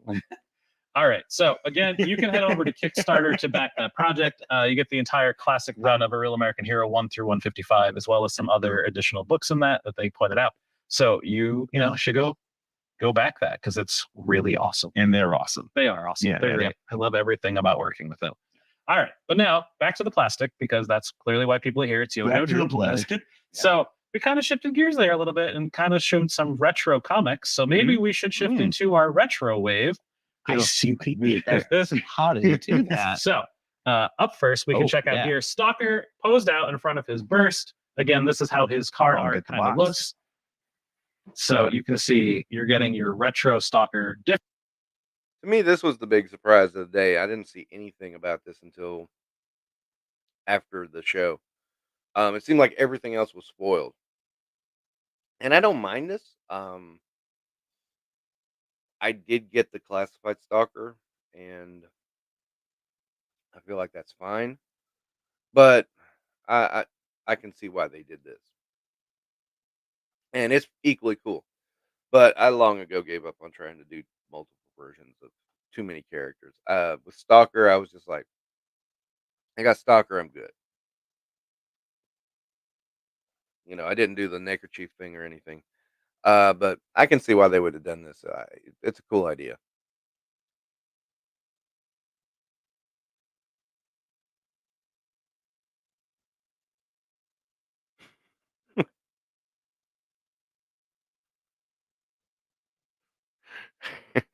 All right. So again, you can head over to Kickstarter to back that project. You get the entire classic run of A Real American Hero 1 through 155, as well as some other additional books in that they pointed out. So you should go back that because it's really awesome. And they're awesome. They are awesome. Yeah, They're great. I love everything about working with them. All right. But now back to the plastic, because that's clearly why people are here. It's Back to the plastic. So we kind of shifted gears there a little bit and kind of showed some retro comics. So maybe we should shift into our retro wave. I see what you mean. How did you do that? So up first, we can check out here. Stalker posed out in front of his burst. Again, this is how his card art kind of looks. So you can see you're getting your retro Stalker different. To me, this was the big surprise of the day. I didn't see anything about this until after the show. It seemed like everything else was spoiled, and I don't mind this. I did get the classified Stalker, and I feel like that's fine. But I can see why they did this, and it's equally cool. But I long ago gave up on trying to do multiple versions of too many characters. With Stalker, I was just like, I got Stalker, I'm good. I didn't do the neckerchief thing or anything. But I can see why they would have done this. It's a cool idea.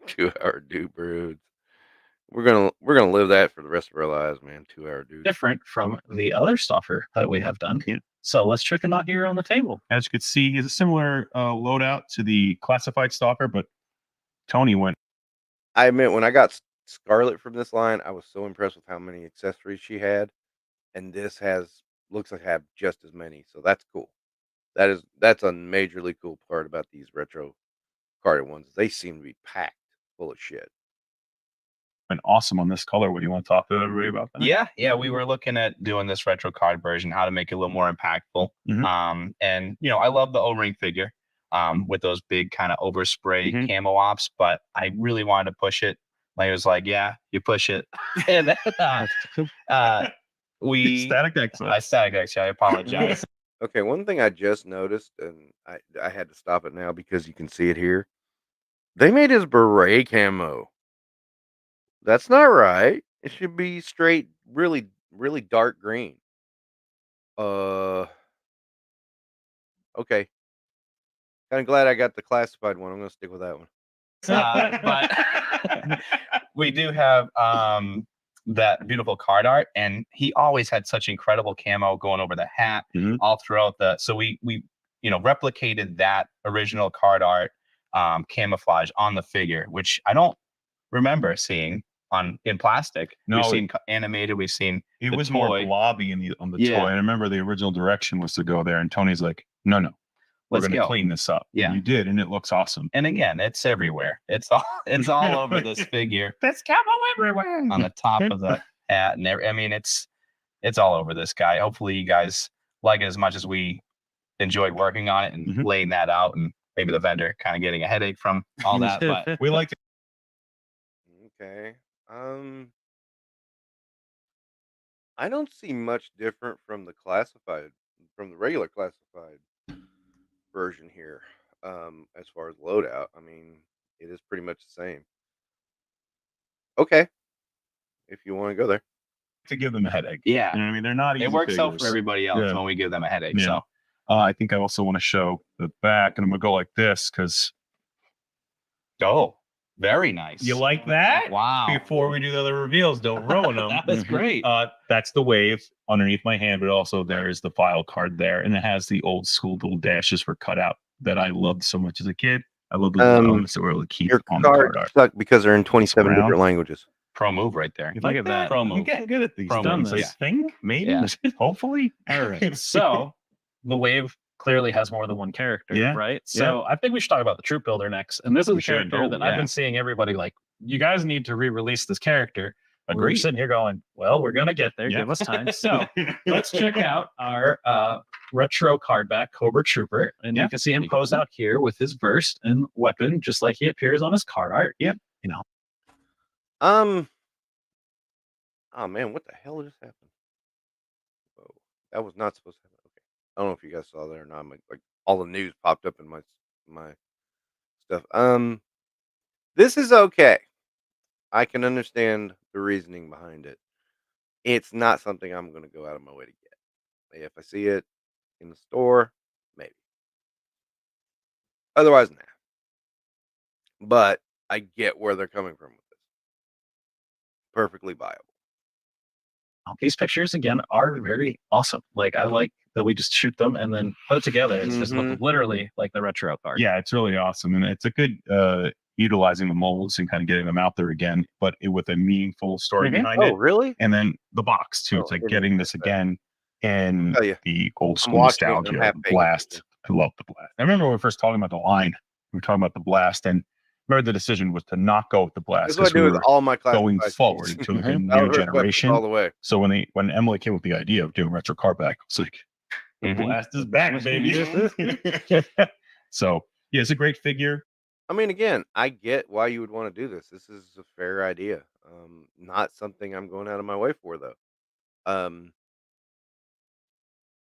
Two-hour dude broods. We're gonna live that for the rest of our lives, man. 2-hour dude. Different from the other Stalker that we have done. So let's check him out here on the table. As you could see, he's a similar loadout to the classified Stalker, but Tony went. I admit, when I got Scarlet from this line, I was so impressed with how many accessories she had, and this looks like have just as many. So that's cool. That's a majorly cool part about these retro carded ones. They seem to be packed full of shit. Been awesome on this color. What do you want to talk to everybody about that? Yeah, we were looking at doing this retro card version, how to make it a little more impactful. And I love the O-ring figure with those big kind of overspray camo ops, but I really wanted to push it. Like, it was like, yeah, you push it. And we Static X. Static X. I apologize. Okay, one thing I just noticed, and I had to stop it now because you can see it here. They made his beret camo. That's not right. It should be straight, really, really dark green. Okay. Kind of glad I got the classified one. I'm gonna stick with that one. But we do have that beautiful card art, and he always had such incredible camo going over the hat all throughout so we replicated that original card art camouflage on the figure, which I don't remember seeing in plastic. No, we've seen animated, we've seen it the was toy. more blobby on the toy. And I remember the original direction was to go there, and Tony's like, no, we're Let's going to go. clean this up. Yeah, and you did, and it looks awesome. And again, it's everywhere. It's all over this figure. There's camo everywhere on the top of the hat, and I mean, it's all over this guy. Hopefully, you guys like it as much as we enjoyed working on it and laying that out, and maybe the vendor kind of getting a headache from all that. But we liked it. Okay. I don't see much different from the regular classified version here. As far as loadout, I mean, it is pretty much the same. Okay, if you want to go there. To give them a headache. Yeah. You know what I mean? They're not easy. It works out figures. for everybody else when we give them a headache. Yeah. I think I also want to show the back, and I'm gonna go like this because Oh, very nice. you like that. Wow. Before we do the other reveals, don't ruin them. That was great. That's the wave underneath my hand, but also there is the file card there, and it has the old school little dashes for cutout that I loved so much as a kid. I love those elements that we're able to keep Your on the card cards art. suck because they're in 27 Around. different languages. Pro move right there. You Look like at that? that. Promo. I'm getting good at these Promo. things. I This. think maybe, Yeah. hopefully. All right. So the wave clearly has more than one character, Yeah. right? So I think we should talk about the troop builder next. And this is We a should. character Oh, that I've yeah. been seeing everybody like, you guys need to re-release this character. We're Agreed. sitting here going, well, we're gonna get there. Yeah. Give us time. So let's check out our retro card back, Cobra Trooper. And you can see him pose out here with his burst and weapon, just like he appears on his card art. Yep. You know. Oh man, what the hell just happened? Whoa, that was not supposed to happen. Okay, I don't know if you guys saw that or not. Like all the news popped up in my stuff. This is okay. I can understand the reasoning behind it. It's not something I'm going to go out of my way to get. If I see it in the store, maybe. Otherwise, nah. But I get where they're coming from with this. Perfectly viable. These pictures again are very awesome. Like I like that we just shoot them and then put it together. It's just look literally like the retro card. Yeah, it's really awesome, and it's a good utilizing the molds and kind of getting them out there again, but with a meaningful story behind it. Oh, really? And then the box too. Oh, It's I like didn't getting even this get that. again in Tell ya. the old school watching it and I'm nostalgia. half paying Blast. attention. I love the blast. I remember when we were first talking about the line. We were talking about the blast, and remember the decision was to not go with the blast That's what I because we do with were all my classes. going forward into like a Power new weapons generation. all the way. So when Emily came with the idea of doing retro card back, I was like, the blast is back, baby. So yeah, it's a great figure. I mean, again, I get why you would want to do this. This is a fair idea. Not something I'm going out of my way for, though.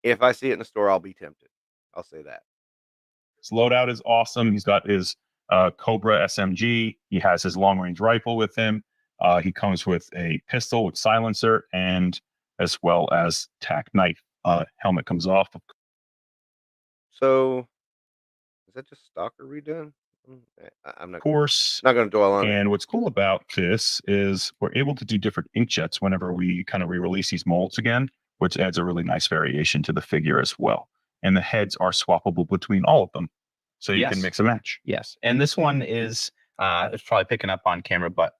If I see it in the store, I'll be tempted. I'll say that. His loadout is awesome. He's got his Cobra SMG. He has his long range rifle with him. He comes with a pistol with silencer and as well as tack knife. Helmet comes off. So, is that just stock or redone? I'm not. Of course. Not going to dwell on it. And what's cool about this is we're able to do different inkjets whenever we kind of re-release these molds again, which adds a really nice variation to the figure as well. And the heads are swappable between all of them. So you can mix and match. Yes. And this one is it's probably picking up on camera, but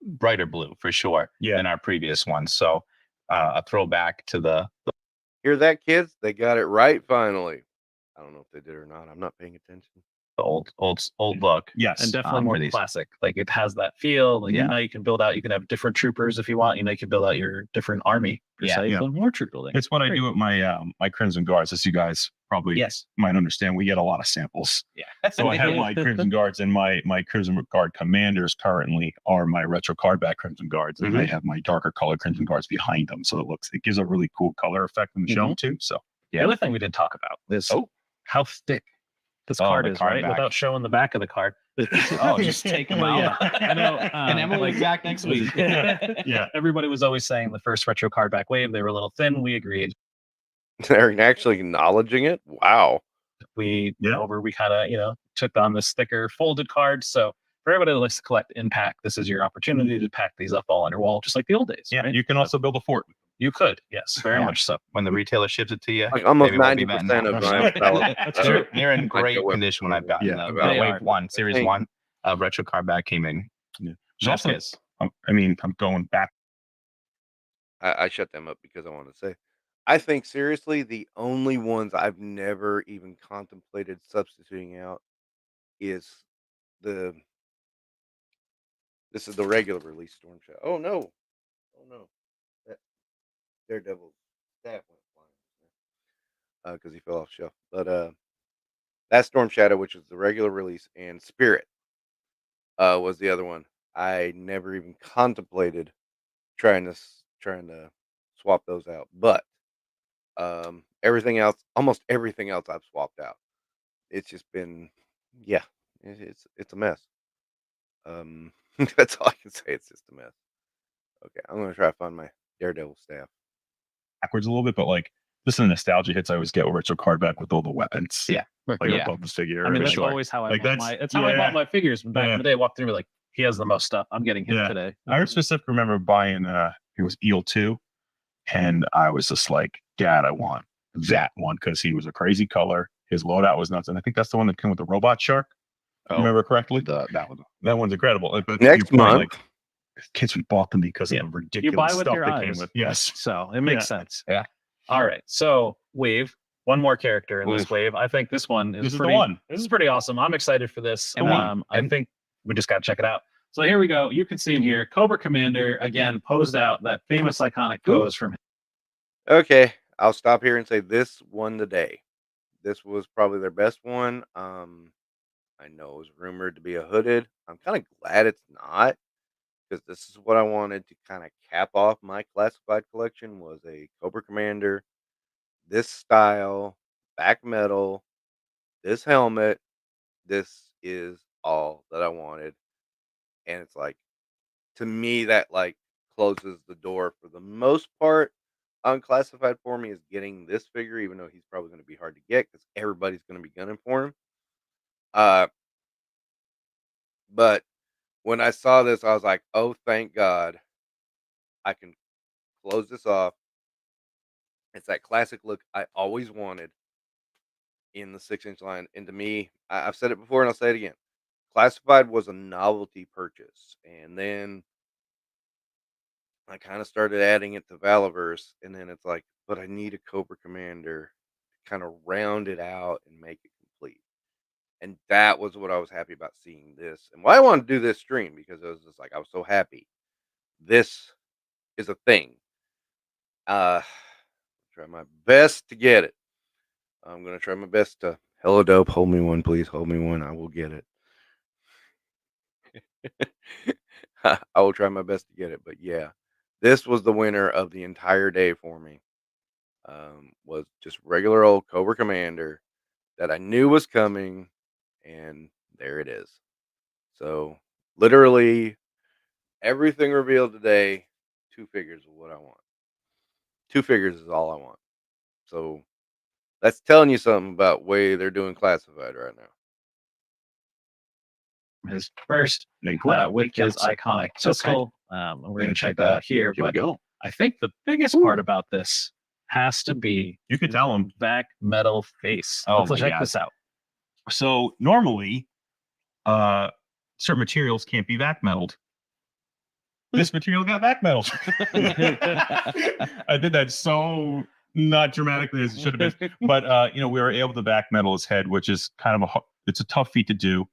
brighter blue for sure than our previous one. So a throwback to the Hear that, kids? They got it right finally. I don't know if they did or not. I'm not paying attention. old look. Yes. And definitely for more these. classic. Like it has that feel. Like, you know, you can build out, you can have different troopers if you want. You know, you can build out your different army. More troop building. It's what I do with my my Crimson Guards, as you guys probably might understand. We get a lot of samples. Yeah. So I have my Crimson Guards, and my Crimson Guard commanders currently are my retro card back Crimson Guards, and I have my darker colored Crimson Guards behind them. So it gives a really cool color effect in the show too. So The other thing we didn't talk about is how thick this card the is, card right? back. Without showing the back of the card. Just take them out. I know. And Emily's back next week. Everybody was always saying the first retro card back wave, they were a little thin. We agreed. They're actually acknowledging it. Wow. We kind of, took on this thicker folded card. So for everybody that likes to collect impact, this is your opportunity to pack these up all on your wall, just like the old days. yeah, right? you can also build a fort. You could, yes, very much so. When the retailer ships it to you, Like almost maybe we'll be 90% of my That's true. they're in great condition when I've gotten them. They Wave are. 1, Series 1, retro card back came in. There's Chef's also- kiss. I'm going back. I shut them up because I want to say, I think seriously, the only ones I've never even contemplated substituting out is this is the regular release Storm Shadow. Oh no, that Daredevil staff went flying because he fell off shelf. But that Storm Shadow, which is the regular release, and Spirit was the other one. I never even contemplated trying to swap those out, but everything else, almost everything else, I've swapped out. It's just been, it's a mess. That's all I can say. It's just a mess. Okay, I'm gonna try to find my Daredevil staff. Backwards a little bit, but like just the nostalgia hits I always get where it's a card back with all the weapons. Yeah. Like Yeah. above the figure. I mean, that's sure. always how I Like, bought that's- that's how I bought my figures back Yeah. in the day. Walked through like he has the most stuff. I'm getting him Yeah. today. I specifically remember buying it was Eel 2, and I was just like, Dad, I want that one because he was a crazy color. His loadout was nuts, and I think that's the one that came with the robot shark. You remember correctly? That one's incredible. But Next to your point, month. like, kids would bought them because Yeah. of the ridiculous You buy with stuff your that came eyes. with. Yes. So it makes sense. Yeah. All right. So wave. One more character in this wave. I think this one is This is pretty, the one. This is pretty awesome. I'm excited for this. The one. I think we just got to check it out. So here we go. You can see him here. Cobra Commander, again, posed out that famous iconic pose from him. Okay, I'll stop here and say this won the day. This was probably their best one. I know it was rumored to be a hooded. I'm kind of glad it's not, because this is what I wanted to kind of cap off my classified collection was a Cobra Commander, this style, back metal, this helmet. This is all that I wanted. And it's like, to me, that like closes the door for the most part. Unclassified for me is getting this figure, even though he's probably going to be hard to get because everybody's going to be gunning for him. But when I saw this, I was like, oh, thank God I can close this off. It's that classic look I always wanted in the 6-inch line. And to me, I've said it before and I'll say it again. Classified was a novelty purchase. And then I kind of started adding it to Valaverse. And then it's like, but I need a Cobra Commander to kind of round it out and make it complete. And that was what I was happy about seeing this. And why I wanted to do this stream, because it was just like, I was so happy. This is a thing. Try my best to get it. I'm going to try my best to, hello dope, hold me one, please. Hold me one. I will get it. I will try my best to get it. But yeah, this was the winner of the entire day for me. Was just regular old Cobra Commander that I knew was coming. And there it is. So literally everything revealed today, 2 figures is what I want. 2 figures is all I want. So that's telling you something about way they're doing classified right now. His first with his iconic pistol. We're going to check that out here. But I think the biggest part about this has to be You could tell him. back metal face. Oh, Let's my check God. this out. So normally, certain materials can't be back metalled. This material got back metalled. I did that so not dramatically as it should have been, but we were able to back metal his head, which is kind of it's a tough feat to do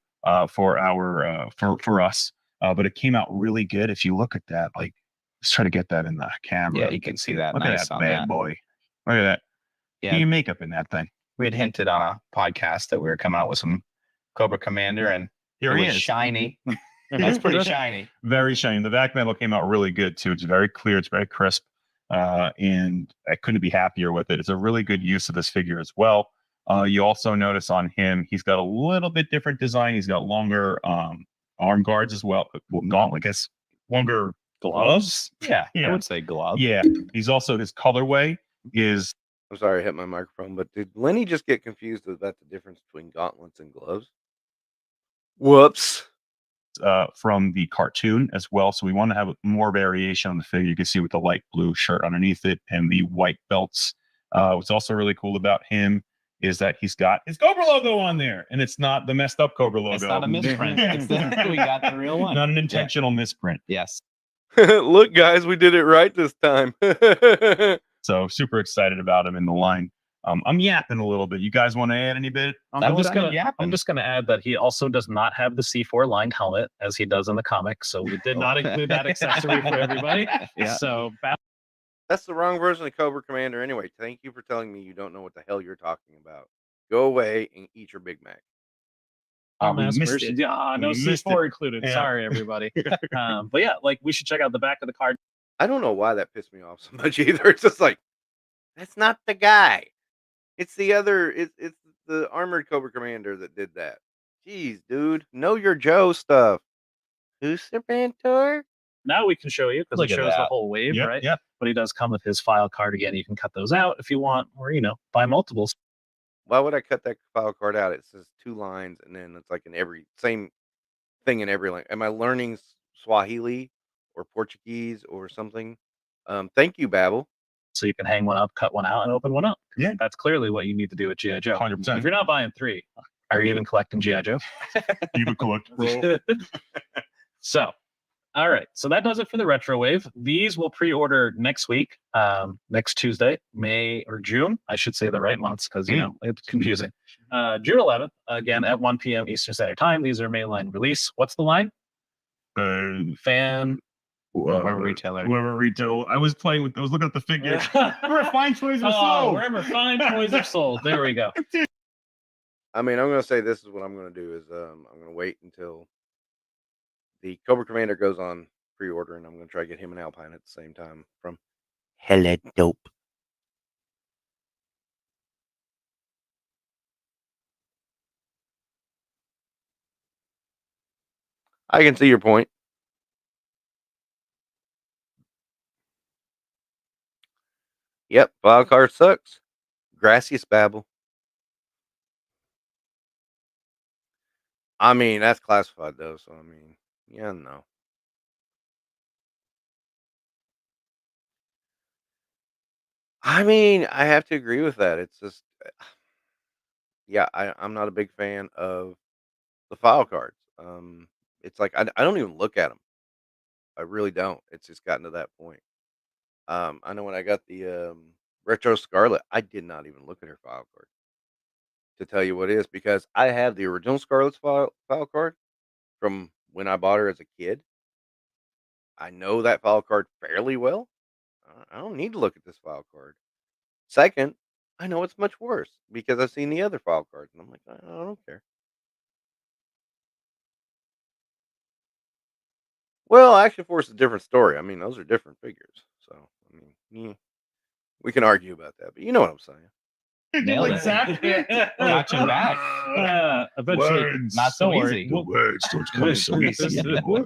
for us. But it came out really good. If you look at that, like, let's try to get that in the camera. Yeah, you can see that. Look Nice at that on bad that. boy. Look at that. Yeah. Get your makeup in that thing. We had hinted on a podcast that we were coming out with some Cobra Commander, and Here it he was is. shiny. That's pretty shiny. Very shiny. The back metal came out really good too. It's very clear. It's very crisp. And I couldn't be happier with it. It's a really good use of this figure as well. You also notice on him, he's got a little bit different design. He's got longer arm guards as well. Well, gauntlet, I guess. Longer gloves. Yeah, Yeah. I would say glove. Yeah. He's also, his colorway is, I'm sorry I hit my microphone, but did Lenny just get confused about the difference between gauntlets and gloves? Whoops. from the cartoon as well. So we want to have more variation on the figure. You can see with the light blue shirt underneath it and the white belts. What's also really cool about him is that he's got his Cobra logo on there, and it's not the messed up Cobra logo. It's not a misprint. We got the real one. Not an intentional misprint. Yes. Look, guys, we did it right this time. So super excited about him in the line. I'm yapping a little bit. You guys want to add any bit? I'm just gonna add that he also does not have the C4 lined helmet as he does in the comic, so we did not include that accessory for everybody. Yeah. So That's the wrong version of Cobra Commander anyway. Thank you for telling me you don't know what the hell you're talking about. Go away and eat your Big Mac. We mass missed version. it. Yeah, no We missed C4 included. Yeah. Sorry, everybody. But yeah, like we should check out the back of the card. I don't know why that pissed me off so much either. It's just like, that's not the guy. It's the other. It's the armored Cobra Commander that did that. Jeez, dude, know your Joe stuff. Who's the mentor? now we can show you because Look it at shows the that. whole wave, Yep, right? yep. But he does come with his file card again. You can cut those out if you want, or buy multiples. Why would I cut that file card out? It says 2 lines, and then it's like in every same thing in every language. Am I learning Swahili or Portuguese or something? Thank you, Babel. So you can hang one up, cut one out, and open one up. Yeah. That's clearly what you need to do with GI Joe. 100%. If you're not buying 3, are you even collecting GI Joe? You would collect, bro. So, all right. So that does it for the retro wave. These will pre-order next week, next Tuesday, May or June. I should say the right months because it's confusing. June 11th, again at 1 p.m. Eastern Standard Time. These are mainline release. What's the line? Fan. Whoever retailer. Whoever retail. I was looking at the figure. Wherever fine toys are Oh, sold. wherever fine toys are sold. There we go. I mean, I'm going to say this is what I'm going to do is I'm going to wait until the Cobra Commander goes on pre-order, and I'm going to try to get him and Alpine at the same time from Hella Dope. I can see your point. Yep, wild card sucks. Gracias, Babel. I mean, that's classified though, so I mean, yeah, no. I mean, I have to agree with that. It's just, yeah, I'm not a big fan of the file cards. It's like I don't even look at them. I really don't. It's just gotten to that point. I know when I got the Retro Scarlet, I did not even look at her file card to tell you what it is because I have the original Scarlet's file card from when I bought her as a kid. I know that file card fairly well. I don't need to look at this file card. Second, I know it's much worse because I've seen the other file cards, and I'm like, I don't care. Well, Action Force is a different story. I mean, those are different figures. So, I mean, we can argue about that, but you know what I'm saying. Nailed it. Exactly. Got your back. Eventually, Words. Not so Don't worry. easy. The words don't come so easy anymore.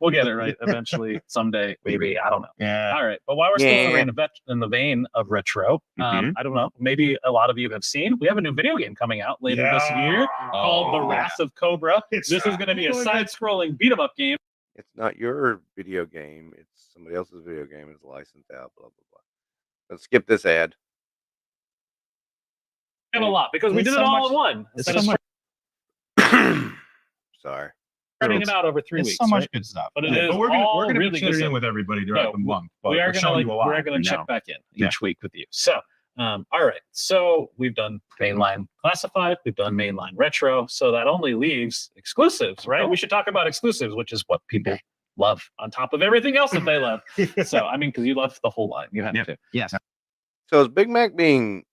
We'll get it right eventually, someday, maybe. I don't know. Yeah. All right, but while we're still Yeah. in the vein of retro, Mhm. I don't know. Maybe a lot of you have seen. We have a new video game coming out later this year called The Wrath of Cobra. It's This is going to be a side-scrolling beat 'em up game. It's not your video game. It's somebody else's video game. It's licensed out, blah, blah, blah. Let's skip this ad. We have a lot because we There's did it so all much- in one. There's Instead so of much, Sorry. spreading it out over 3 there's weeks. so much right? good stuff. But it Yeah, is but we're all gonna really be good tuning stuff. in with everybody throughout No, the month. But we are we're showing you a lot. we're gonna check now. back in Yeah. each week with you. So, all right. So we've done mainline classified, we've done mainline retro. So that only leaves exclusives, right? We should talk about exclusives, which is what people love on top of everything else that they love. So, I mean, because you love the whole line, you have Yep. to. Yes. So is Big Mac being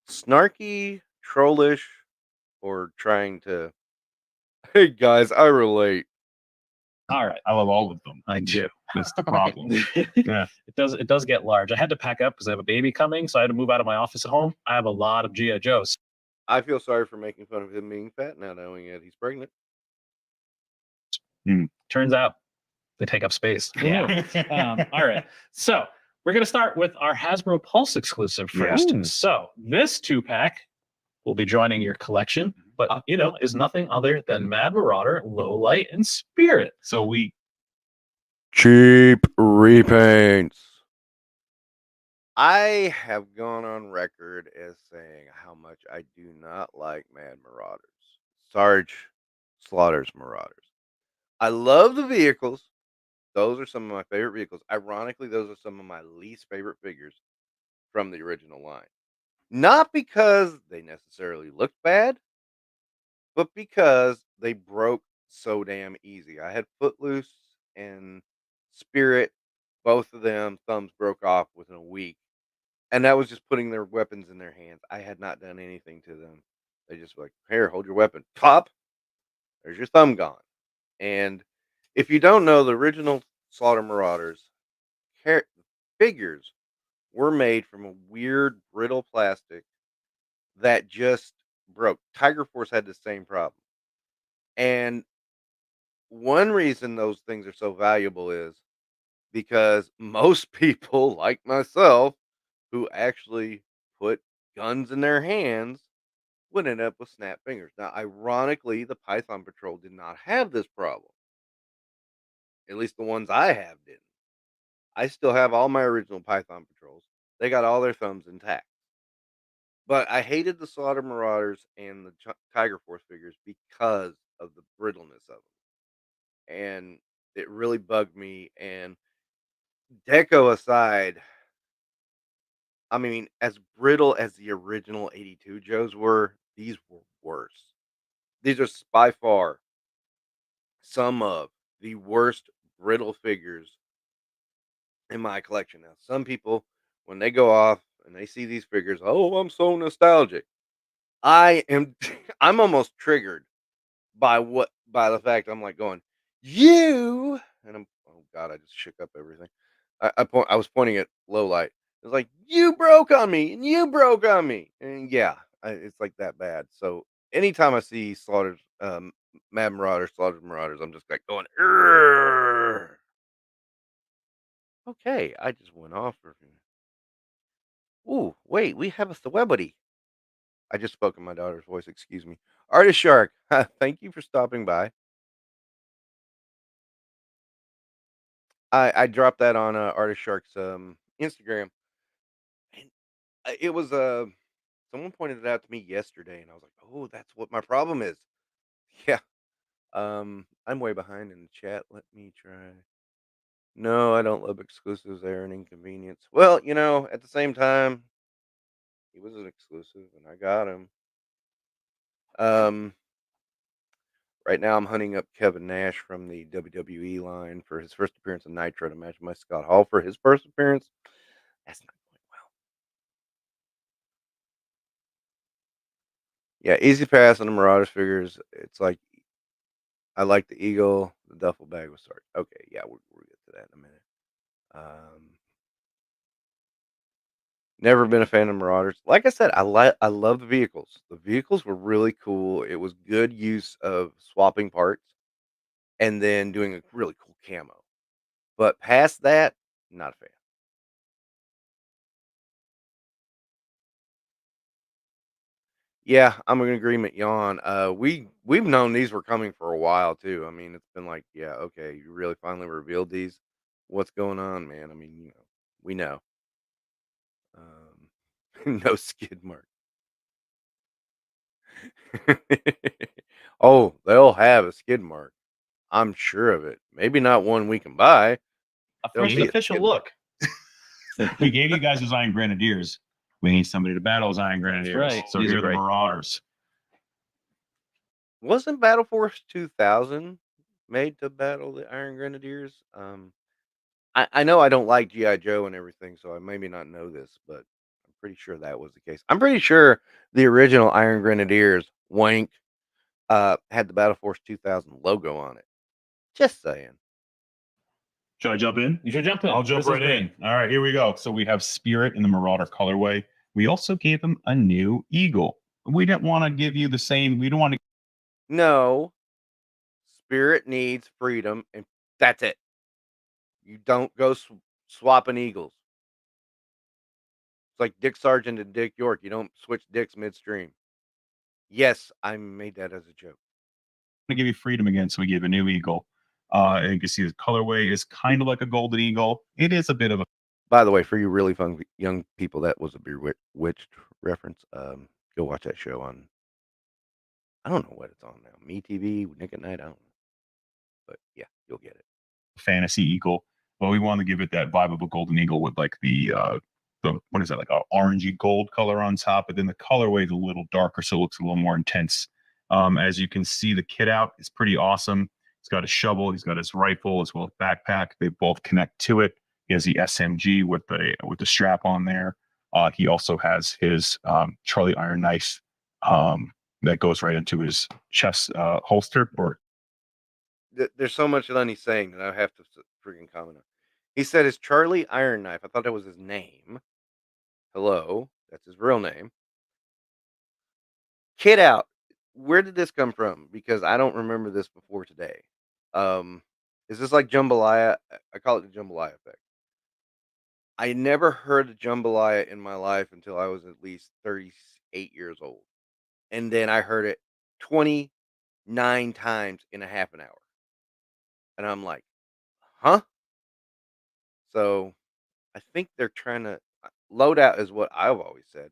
snarky, trollish, or trying to? Hey guys, I relate. All right. I love all of them. I do. That's the problem. Yeah. It does get large. I had to pack up because I have a baby coming, so I had to move out of my office at home. I have a lot of GI Joes. I feel sorry for making fun of him being fat now knowing that he's pregnant. Turns out they take up space. Yeah. All right. So we're going to start with our Hasbro Pulse exclusive first. Yeah. So this 2-pack will be joining your collection, but is nothing other than Mad Marauder, Low Light, and Spirit. So we Cheap repaints. I have gone on record as saying how much I do not like Mad Marauders. Sarge Slaughter's Marauders. I love the vehicles. Those are some of my favorite vehicles. Ironically, those are some of my least favorite figures from the original line. Not because they necessarily looked bad, but because they broke so damn easy. I had Footloose and Spirit, both of them, thumbs broke off within a week. And that was just putting their weapons in their hands. I had not done anything to them. They just were like, here, hold your weapon. Pop! There's your thumb gone. And if you don't know, the original Slaughter Marauders figures were made from a weird, brittle plastic that just broke. Tiger Force had the same problem. And one reason those things are so valuable is because most people, like myself, who actually put guns in their hands would end up with snap fingers. Now, ironically, the Python Patrol did not have this problem. At least the ones I have didn't. I still have all my original Python Patrols. They got all their thumbs intact. But I hated the Slaughter Marauders and the Tiger Force figures because of the brittleness of them. And it really bugged me. And deco aside, I mean, as brittle as the original 82 Joes were, these were worse. These are by far some of the worst brittle figures in my collection. Now, some people, when they go off and they see these figures, oh, I'm so nostalgic. I am, I'm almost triggered by the fact I'm like going, you, and I'm, oh God, I just shook up everything. I was pointing at low light. It was like, you broke on me and you broke on me. And yeah, it's like that bad. So anytime I see Mad Marauders, Slaughtered Marauders, I'm just like going, "Urgh." Okay, I just went off for a few. Ooh, wait, we have a celebrity. I just spoke in my daughter's voice, excuse me. Artist Shark, thank you for stopping by. I dropped that on Artist Shark's Instagram, and it was someone pointed it out to me yesterday, and I was like, oh, that's what my problem is. Yeah, I'm way behind in the chat. Let me try. No, I don't love exclusives. They're an inconvenience. Well, at the same time, he was an exclusive, and I got him. Um, right now, I'm hunting up Kevin Nash from the WWE line for his first appearance in Nitro to match my Scott Hall for his first appearance. That's not going well. Yeah, easy pass on the Marauders figures. It's like I like the Eagle. The duffel bag was sorry. Okay, yeah, we'll get to that in a minute. Never been a fan of Marauders. Like I said, I love the vehicles. The vehicles were really cool. It was good use of swapping parts and then doing a really cool camo. But past that, not a fan. Yeah, I'm in agreement, Yawn. We've known these were coming for a while too. I mean, it's been like, yeah, okay, you really finally revealed these. What's going on, man? I mean, we know. No skid mark. Oh, they'll have a skid mark. I'm sure of it. Maybe not one we can buy. A There'll first be a official skid mark. look. We gave you guys as Iron Grenadiers. We need somebody to battle as Iron Grenadiers. right. So These here are are the great. Marauders. Wasn't Battle Force 2000 made to battle the Iron Grenadiers? I know I don't like GI Joe and everything, so I maybe not know this, but I'm pretty sure that was the case. I'm pretty sure the original Iron Grenadiers wank had the Battle Force 2000 logo on it. Just saying. Should I jump in? You should jump in. I'll jump This is right in. All right, here we go. So we have Spirit in the Marauder colorway. We also gave him a new Eagle. We didn't want to give you the same. We don't want to. No, Spirit needs freedom, and that's it. You don't go swapping Eagles. It's like Dick Sargent and Dick York. You don't switch dicks midstream. Yes, I made that as a joke. To give you freedom again, so we gave a new Eagle. And you can see the colorway is kind of like a golden eagle. It is a bit of a. By the way, for you really fun young people, that was a Bewitched reference. Go watch that show on. I don't know what it's on now. Me TV, Nick at Night. I don't know, but yeah, you'll get it. Fantasy eagle, but we want to give it that vibe of a golden eagle with like the what is that, like a orangey gold color on top, but then the colorway is a little darker, so it looks a little more intense. As you can see, the kit out is pretty awesome. He's got a shovel, he's got his rifle as well as backpack. They both connect to it. He has the SMG with the strap on there. He also has his Charlie Iron knife that goes right into his chest holster. Or There's so much that he's saying that I have to freaking comment on. He said his Charlie Iron Knife. I thought that was his name. Hello, that's his real name. Kid out. Where did this come from? Because I don't remember this before today. Is this like jambalaya? I call it the jambalaya effect. I never heard of jambalaya in my life until I was at least 38 years old. And then I heard it 29 times in a half an hour. And I'm like, huh? So I think they're trying to loadout is what I've always said.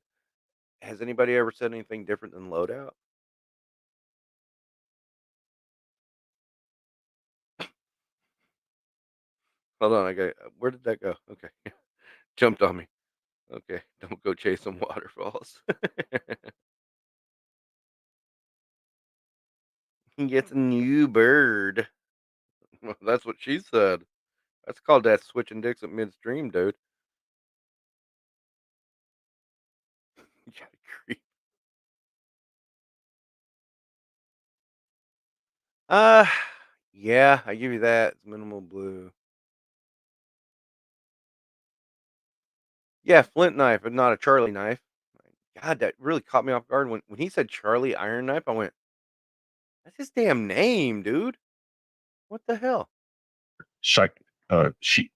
Has anybody ever said anything different than loadout? Hold on, I got where did that go? Okay. Jumped on me. Okay, don't go chase some waterfalls. He gets a new bird. Well, that's what she said. That's called that switching dicks at midstream, dude. Yeah, creep. Uh, yeah, I give you that. It's minimal blue. Yeah, flint knife, but not a Charlie knife. God, that really caught me off guard when he said Charlie Iron Knife. I went, "That's his damn name, dude. What the hell?" Sheath. Sheath.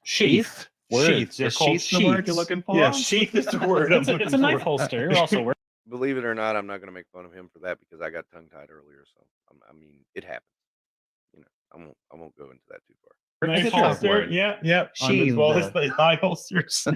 Sheath. Yeah, They're called sheath's the word you're sheaths. looking for? Yeah, sheath is the word. It's a knife holster. Also, Believe it or not, I'm not going to make fun of him for that because I got tongue tied earlier. So I mean, it happens. You know, I won't go into that too far. Knife It's a tough holster. word. Yeah, yeah. Sheath. As well as the thigh holsters.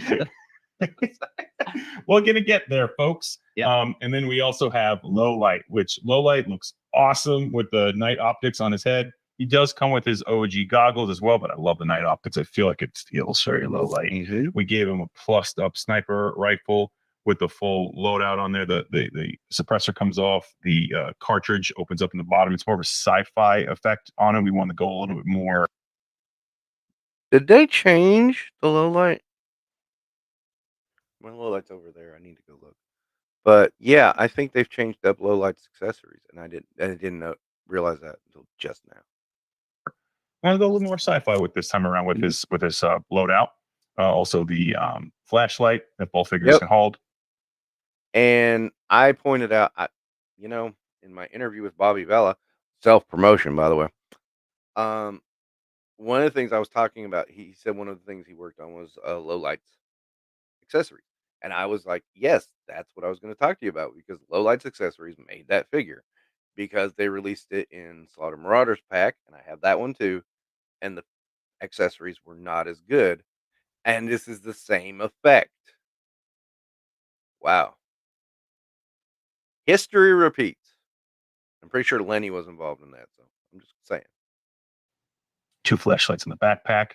We're gonna get there, folks. Yeah. And then we also have low light, which low light looks awesome with the night optics on his head. He does come with his OG goggles as well, but I love the night optics. I feel like it feels very low light. Mhm. We gave him a plussed up sniper rifle with the full loadout on there. The suppressor comes off. The cartridge opens up in the bottom. It's more of a sci-fi effect on it. We want to go a little bit more. Did they change the low light? My low light's over there. I need to go look. But yeah, I think they've changed up low lights accessories, and I didn't realize that until just now. I want to go a little more sci-fi with this time around with his loadout. Also the flashlight that both figures can hold. And I pointed out, in my interview with Bobby Vela, self-promotion, by the way. One of the things I was talking about, he said one of the things he worked on was low lights accessories. And I was like, yes, that's what I was going to talk to you about because low lights accessories made that figure because they released it in Slaughter Marauders pack, and I have that one too. And the accessories were not as good. And this is the same effect. Wow. History repeats. I'm pretty sure Lenny was involved in that, so I'm just saying. 2 flashlights in the backpack.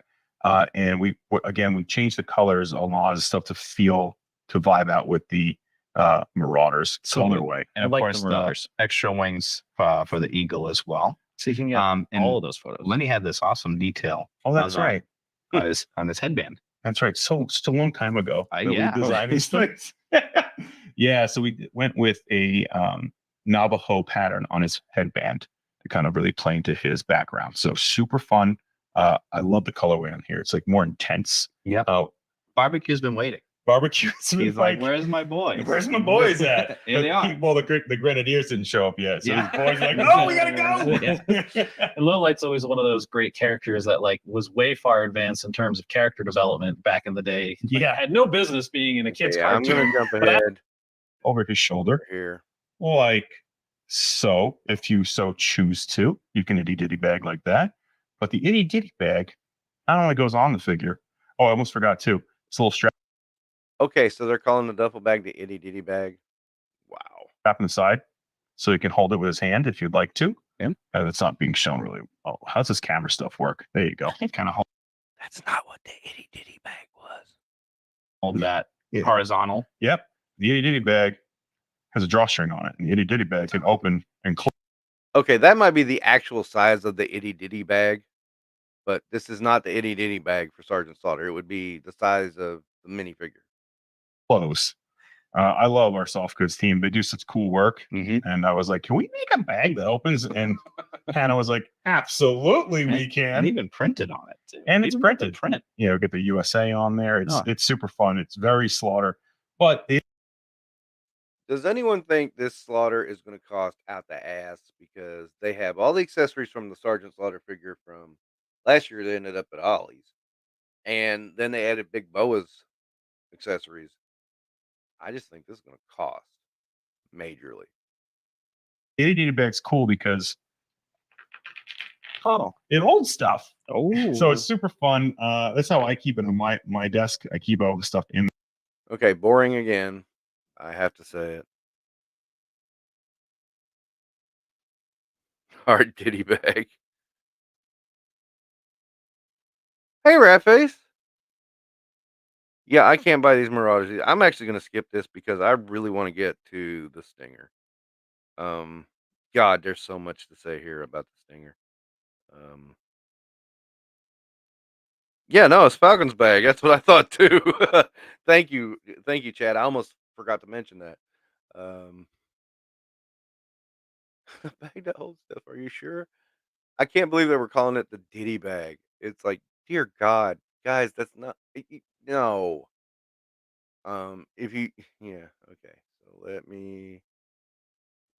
And we changed the colors, a lot of stuff to vibe out with the Marauders colorway. And of course, the extra wings for the eagle as well. So you can get all of those photos. Lenny had this awesome detail. Oh, that's right. On his headband. That's right. So a long time ago. Yeah. We designed these things. Yeah. So we went with a Navajo pattern on his headband to kind of really play into his background. So super fun. I love the colorway on here. It's like more intense. Yeah. Barbecue's been waiting. He's like, where's my boy? Where's my boys at? Here they are. Well, the Grenadiers didn't show up yet. So Yeah. his boys are like, oh, we gotta go. And Low Light's always one of those great characters that was way far advanced in terms of character development back in the day. Had no business being in a kid's cartoon. I'm gonna jump ahead over his shoulder here. Like so, if you so choose to, you can itty ditty bag like that. But the itty ditty bag not only goes on the figure. Oh, I almost forgot too. It's a little strap. Okay, so they're calling the duffel bag the itty ditty bag. Wow. Strap on the side, so he can hold it with his hand if you'd like to. Yeah. That's not being shown really. Oh, how's this camera stuff work? There you go. Kind of hold. That's not what the itty ditty bag was. Hold that horizontal. Yep. The itty ditty bag has a drawstring on it, and the itty ditty bag can open and close. Okay, that might be the actual size of the itty ditty bag, but this is not the itty ditty bag for Sergeant Slaughter. It would be the size of the minifigure. Close. I love our soft goods team. They do such cool work. Mm-hmm. And I was like, can we make a bag that opens? And Hannah was like, absolutely, we can. And even printed on it, too. And it's printed. Print. Get the USA on there. It's super fun. It's very Slaughter. But Does anyone think this slaughter is going to cost out the ass because they have all the accessories from the Sergeant Slaughter figure from last year that ended up at Ollie's, and then they added Big Boa's accessories? I just think this is going to cost majorly. Data bag's cool because it holds stuff. Oh, So it's super fun. That's how I keep it on my desk. I keep all the stuff in. Okay, boring again. I have to say it. Hard ditty bag. Hey, Ratface. Yeah, I can't buy these Marauders. I'm actually going to skip this because I really want to get to the Stinger. God, there's so much to say here about the Stinger. Yeah, no, it's Falcon's bag. That's what I thought too. Thank you, Chad. I almost forgot to mention that. The bag that holds stuff. Are you sure? I can't believe that we're calling it the Diddy bag. It's like, dear God, guys, that's not. No. If you, yeah, okay. So let me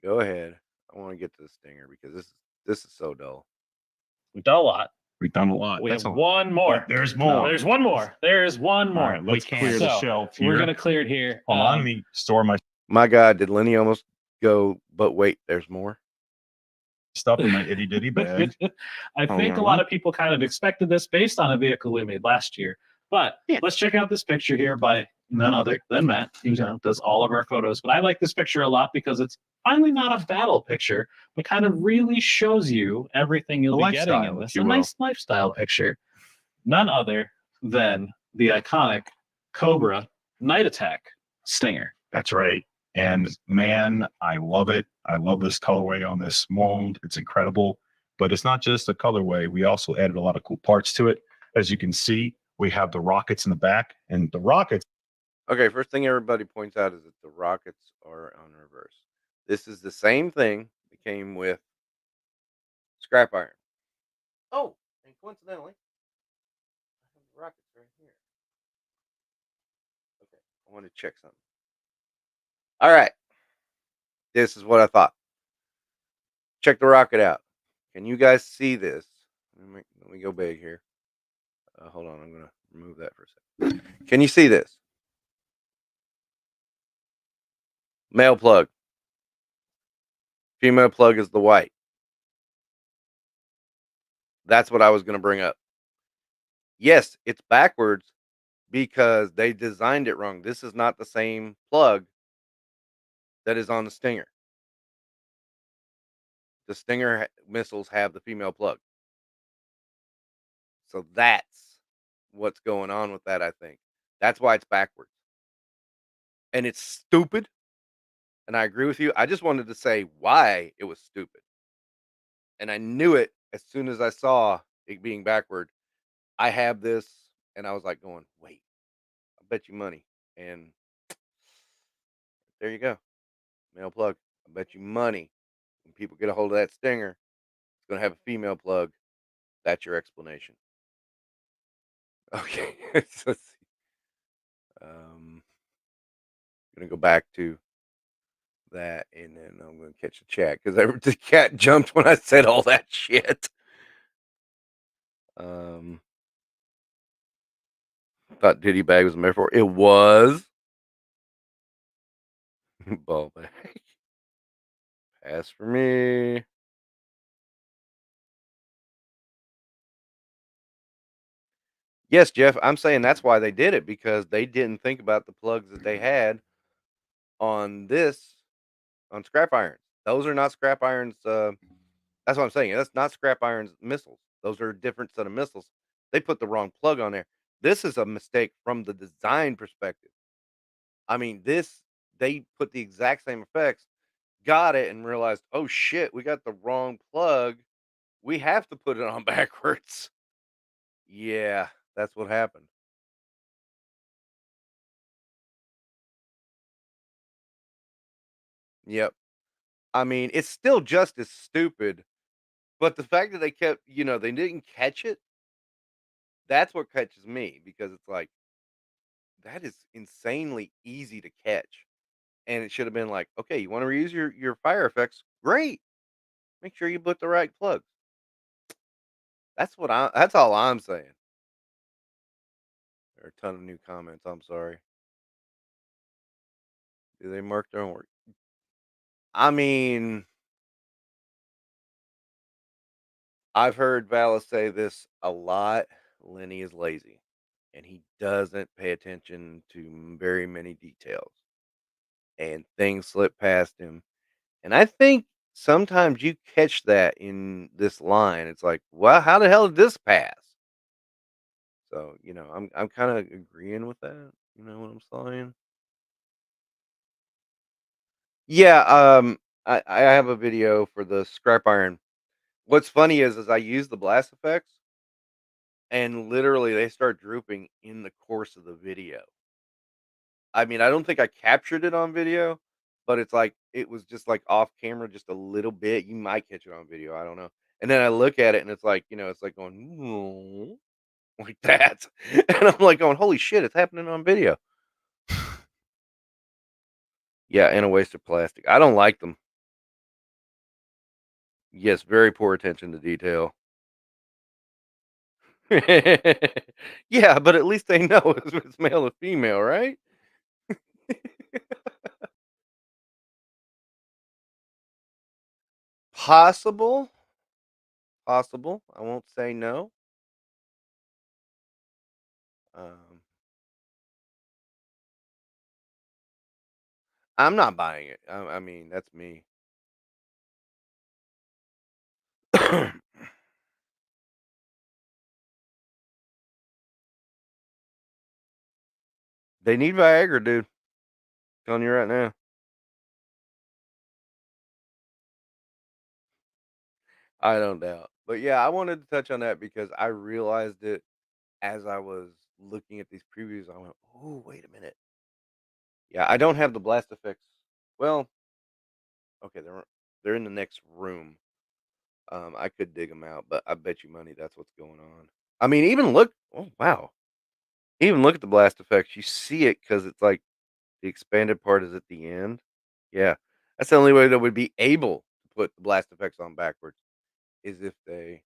go ahead. I want to get to the Stinger because this is so dull. We've done a lot. We've done a lot. We That's have a, one more. There's more. There's one more. There's one more. All right, let's clear the So, shelf We're here. gonna clear it here. Hold on, let me store my My God, did Lenny almost go? But wait, there's more. stuff in my itty ditty bag. I think a lot of people kind of expected this based on a vehicle we made last year. But let's check out this picture here by none other than Matt, who does all of our photos. But I like this picture a lot because it's finally not a battle picture, but kind of really shows you everything you'll be getting in this. A nice lifestyle picture. None other than the iconic Cobra Night Attack Stinger. That's right. And man, I love it. I love this colorway on this mold. It's incredible. But it's not just the colorway. We also added a lot of cool parts to it. As you can see, we have the rockets in the back, and the rockets. Okay, first thing everybody points out is that the rockets are on reverse. This is the same thing that came with scrap iron. Oh, and coincidentally, I have the rockets right here. Okay, I want to check something. All right, this is what I thought. Check the rocket out. Can you guys see this? Let me go big here. Hold on, I'm going to remove that for a second. Can you see this? Male plug. Female plug is the white. That's what I was going to bring up. Yes, it's backwards because they designed it wrong. This is not the same plug that is on the Stinger. The Stinger missiles have the female plug. So that's what's going on with that, I think. That's why it's backwards. And it's stupid. And I agree with you. I just wanted to say why it was stupid. And I knew it as soon as I saw it being backward. I have this, and I was like going, wait, I bet you money. And there you go. Male plug. I bet you money. When people get a hold of that Stinger, it's going to have a female plug. That's your explanation. Okay. Let's see. I'm going to go back to that, and then I'm going to catch the chat because the cat jumped when I said all that shit. Thought Diddy bag was a metaphor. It was. Ball bag. Pass for me. Yes, Jeff, I'm saying that's why they did it, because they didn't think about the plugs that they had on scrap irons. Those are not scrap irons. That's what I'm saying. That's not scrap irons missiles. Those are a different set of missiles. They put the wrong plug on there. This is a mistake from the design perspective. I mean, they put the exact same effects, got it, and realized, oh shit, we got the wrong plug. We have to put it on backwards. Yeah, that's what happened. Yep. I mean, it's still just as stupid, but the fact that they kept, they didn't catch it, that's what catches me, because it's like, that is insanely easy to catch. And it should have been like, okay, you want to reuse your fire effects? Great. Make sure you put the right plugs. That's all I'm saying. There are a ton of new comments. I'm sorry. Do they mark their own work? I mean, I've heard Valis say this a lot. Lenny is lazy and he doesn't pay attention to very many details and things slip past him. And I think sometimes you catch that in this line. It's like, well, how the hell did this pass? So, I'm kind of agreeing with that. You know what I'm saying? Yeah, I have a video for the scrap iron. What's funny is I use the blast effects and literally they start drooping in the course of the video. I mean, I don't think I captured it on video, but it's like it was just like off camera just a little bit. You might catch it on video, I don't know. And then I look at it and it's like, it's like going "Ooh," like that. And I'm like going, "Holy shit, it's happening on video." Yeah, and a waste of plastic. I don't like them. Yes, very poor attention to detail. Yeah, but at least they know if it's male or female, right? Possible. Possible. I won't say no. Um, I'm not buying it. I mean, that's me. They need Viagra, dude. Telling you right now. I don't doubt. But yeah, I wanted to touch on that because I realized it as I was looking at these previews. I went, "Oh, wait a minute." Yeah, I don't have the blast effects. Well, okay, they're in the next room. I could dig them out, but I bet you money that's what's going on. I mean, even look. Oh wow, even look at the blast effects. You see it because it's like the expanded part is at the end. Yeah, that's the only way that would be able to put the blast effects on backwards is if they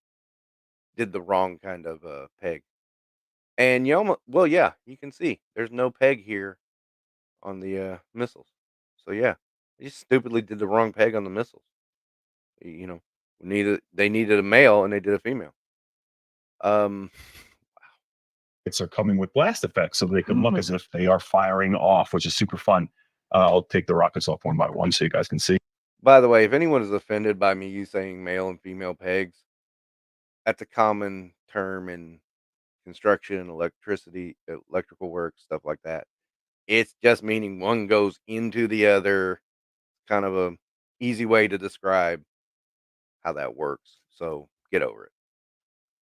did the wrong kind of peg. And well, yeah, you can see there's no peg here on the missiles. So yeah, they just stupidly did the wrong peg on the missiles. You know, they needed a male and they did a female. Um, It's are coming with blast effects, so they can look as if they are firing off, which is super fun. I'll take the rockets off one by one so you guys can see. by the way, if anyone is offended by me saying male and female pegs, that's a common term in construction, electrical work, stuff like that. It's just meaning one goes into the other. Kind of a easy way to describe how that works. So get over it.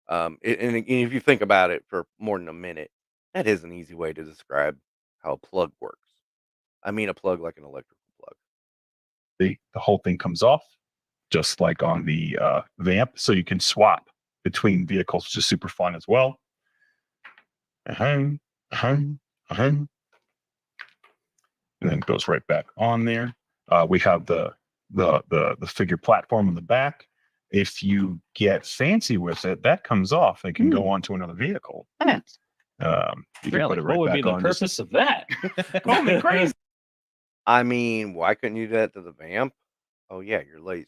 And if you think about it for more than a minute, that is an easy way to describe how a plug works. I mean, a plug like an electrical plug. The whole thing comes off, just like on the Vamp, so you can swap between vehicles, which is super fun as well. And then it goes right back on there. We have the figure platform in the back. If you get fancy with it, that comes off. It can go onto another vehicle. You can Really? put it right What would be back the on. purpose of that? Call me crazy. I mean, why couldn't you do that to the Vamp? Oh yeah, you're lazy.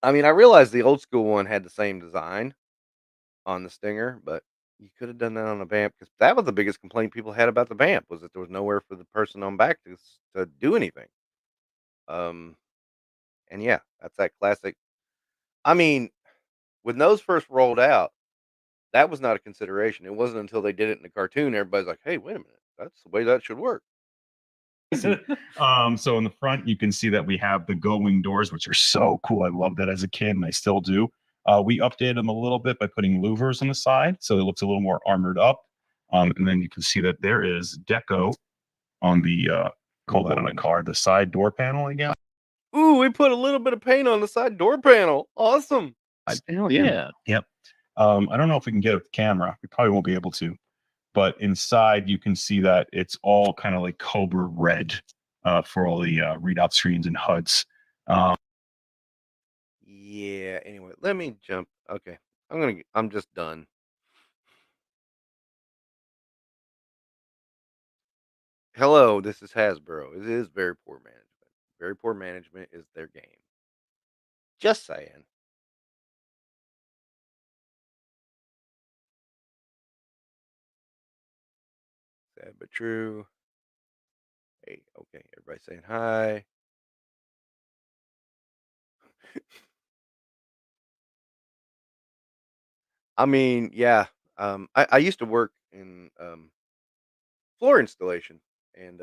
I mean, I realized the old school one had the same design on the Stinger, but you could have done that on a Vamp because that was the biggest complaint people had about the Vamp was that there was nowhere for the person on back to do anything. Um, and yeah, that's that classic. I mean, when those first rolled out, that was not a consideration. It wasn't until they did it in the cartoon, everybody's like, "Hey, wait a minute, that's the way that should work." So in the front, you can see that we have the going doors, which are so cool. I loved that as a kid, and I still do. We updated them a little bit by putting louvers on the side, so it looks a little more armored up. And then you can see that there is deco on the call that on a car, the side door panel again. Ooh, we put a little bit of paint on the side door panel. Awesome. Hell yeah. Yep. I don't know if we can get it with the camera. We probably won't be able to. but inside you can see that it's all kind of like Cobra red for all the readout screens and HUDs. Yeah. Anyway, let me jump. Okay, I'm just done. Hello, this is Hasbro. It is very poor management. Very poor management is their game. Just saying. Sad but true. Hey, okay, everybody saying hi. I mean, yeah. I used to work in floor installation, and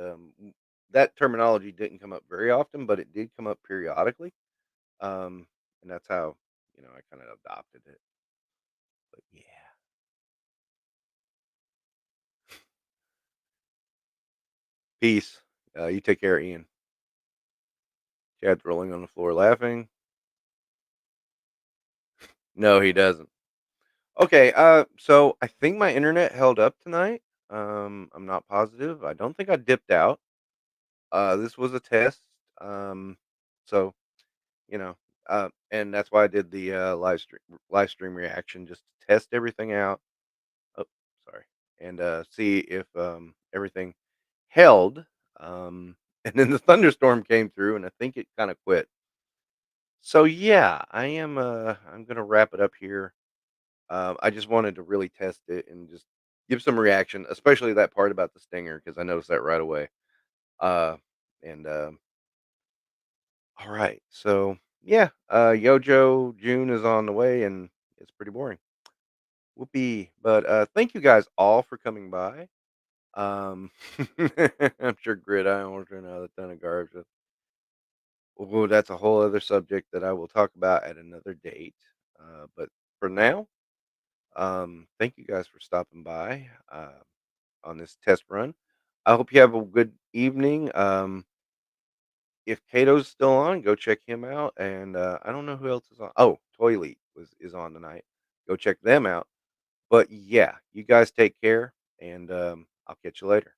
that terminology didn't come up very often, but it did come up periodically. And that's how I kind of adopted it. But yeah, peace. You take care, Ian. Chad's rolling on the floor laughing. No, he doesn't. Okay, so I think my internet held up tonight. I'm not positive. I don't think I dipped out. This was a test. So you know, and that's why I did the live stream reaction, just to test everything out. Oh, sorry, and see if everything held. And then the thunderstorm came through, and I think it kind of quit. So yeah, I am. I'm gonna wrap it up here. I just wanted to really test it and just give some reaction, especially that part about the stinger, because I noticed that right away. Uh, and all right, so yeah, Yojo June is on the way, and it's pretty boring. Whoopee! But thank you guys all for coming by. Um, I'm sure Gridiron will turn out a ton of garbage. Well, that's a whole other subject that I will talk about at another date. But for now, thank you guys for stopping by on this test run. I hope you have a good evening. If Kato's still on, go check him out. And I don't know who else is on. Oh, Toilet is on tonight. Go check them out. But yeah, you guys take care, and I'll catch you later.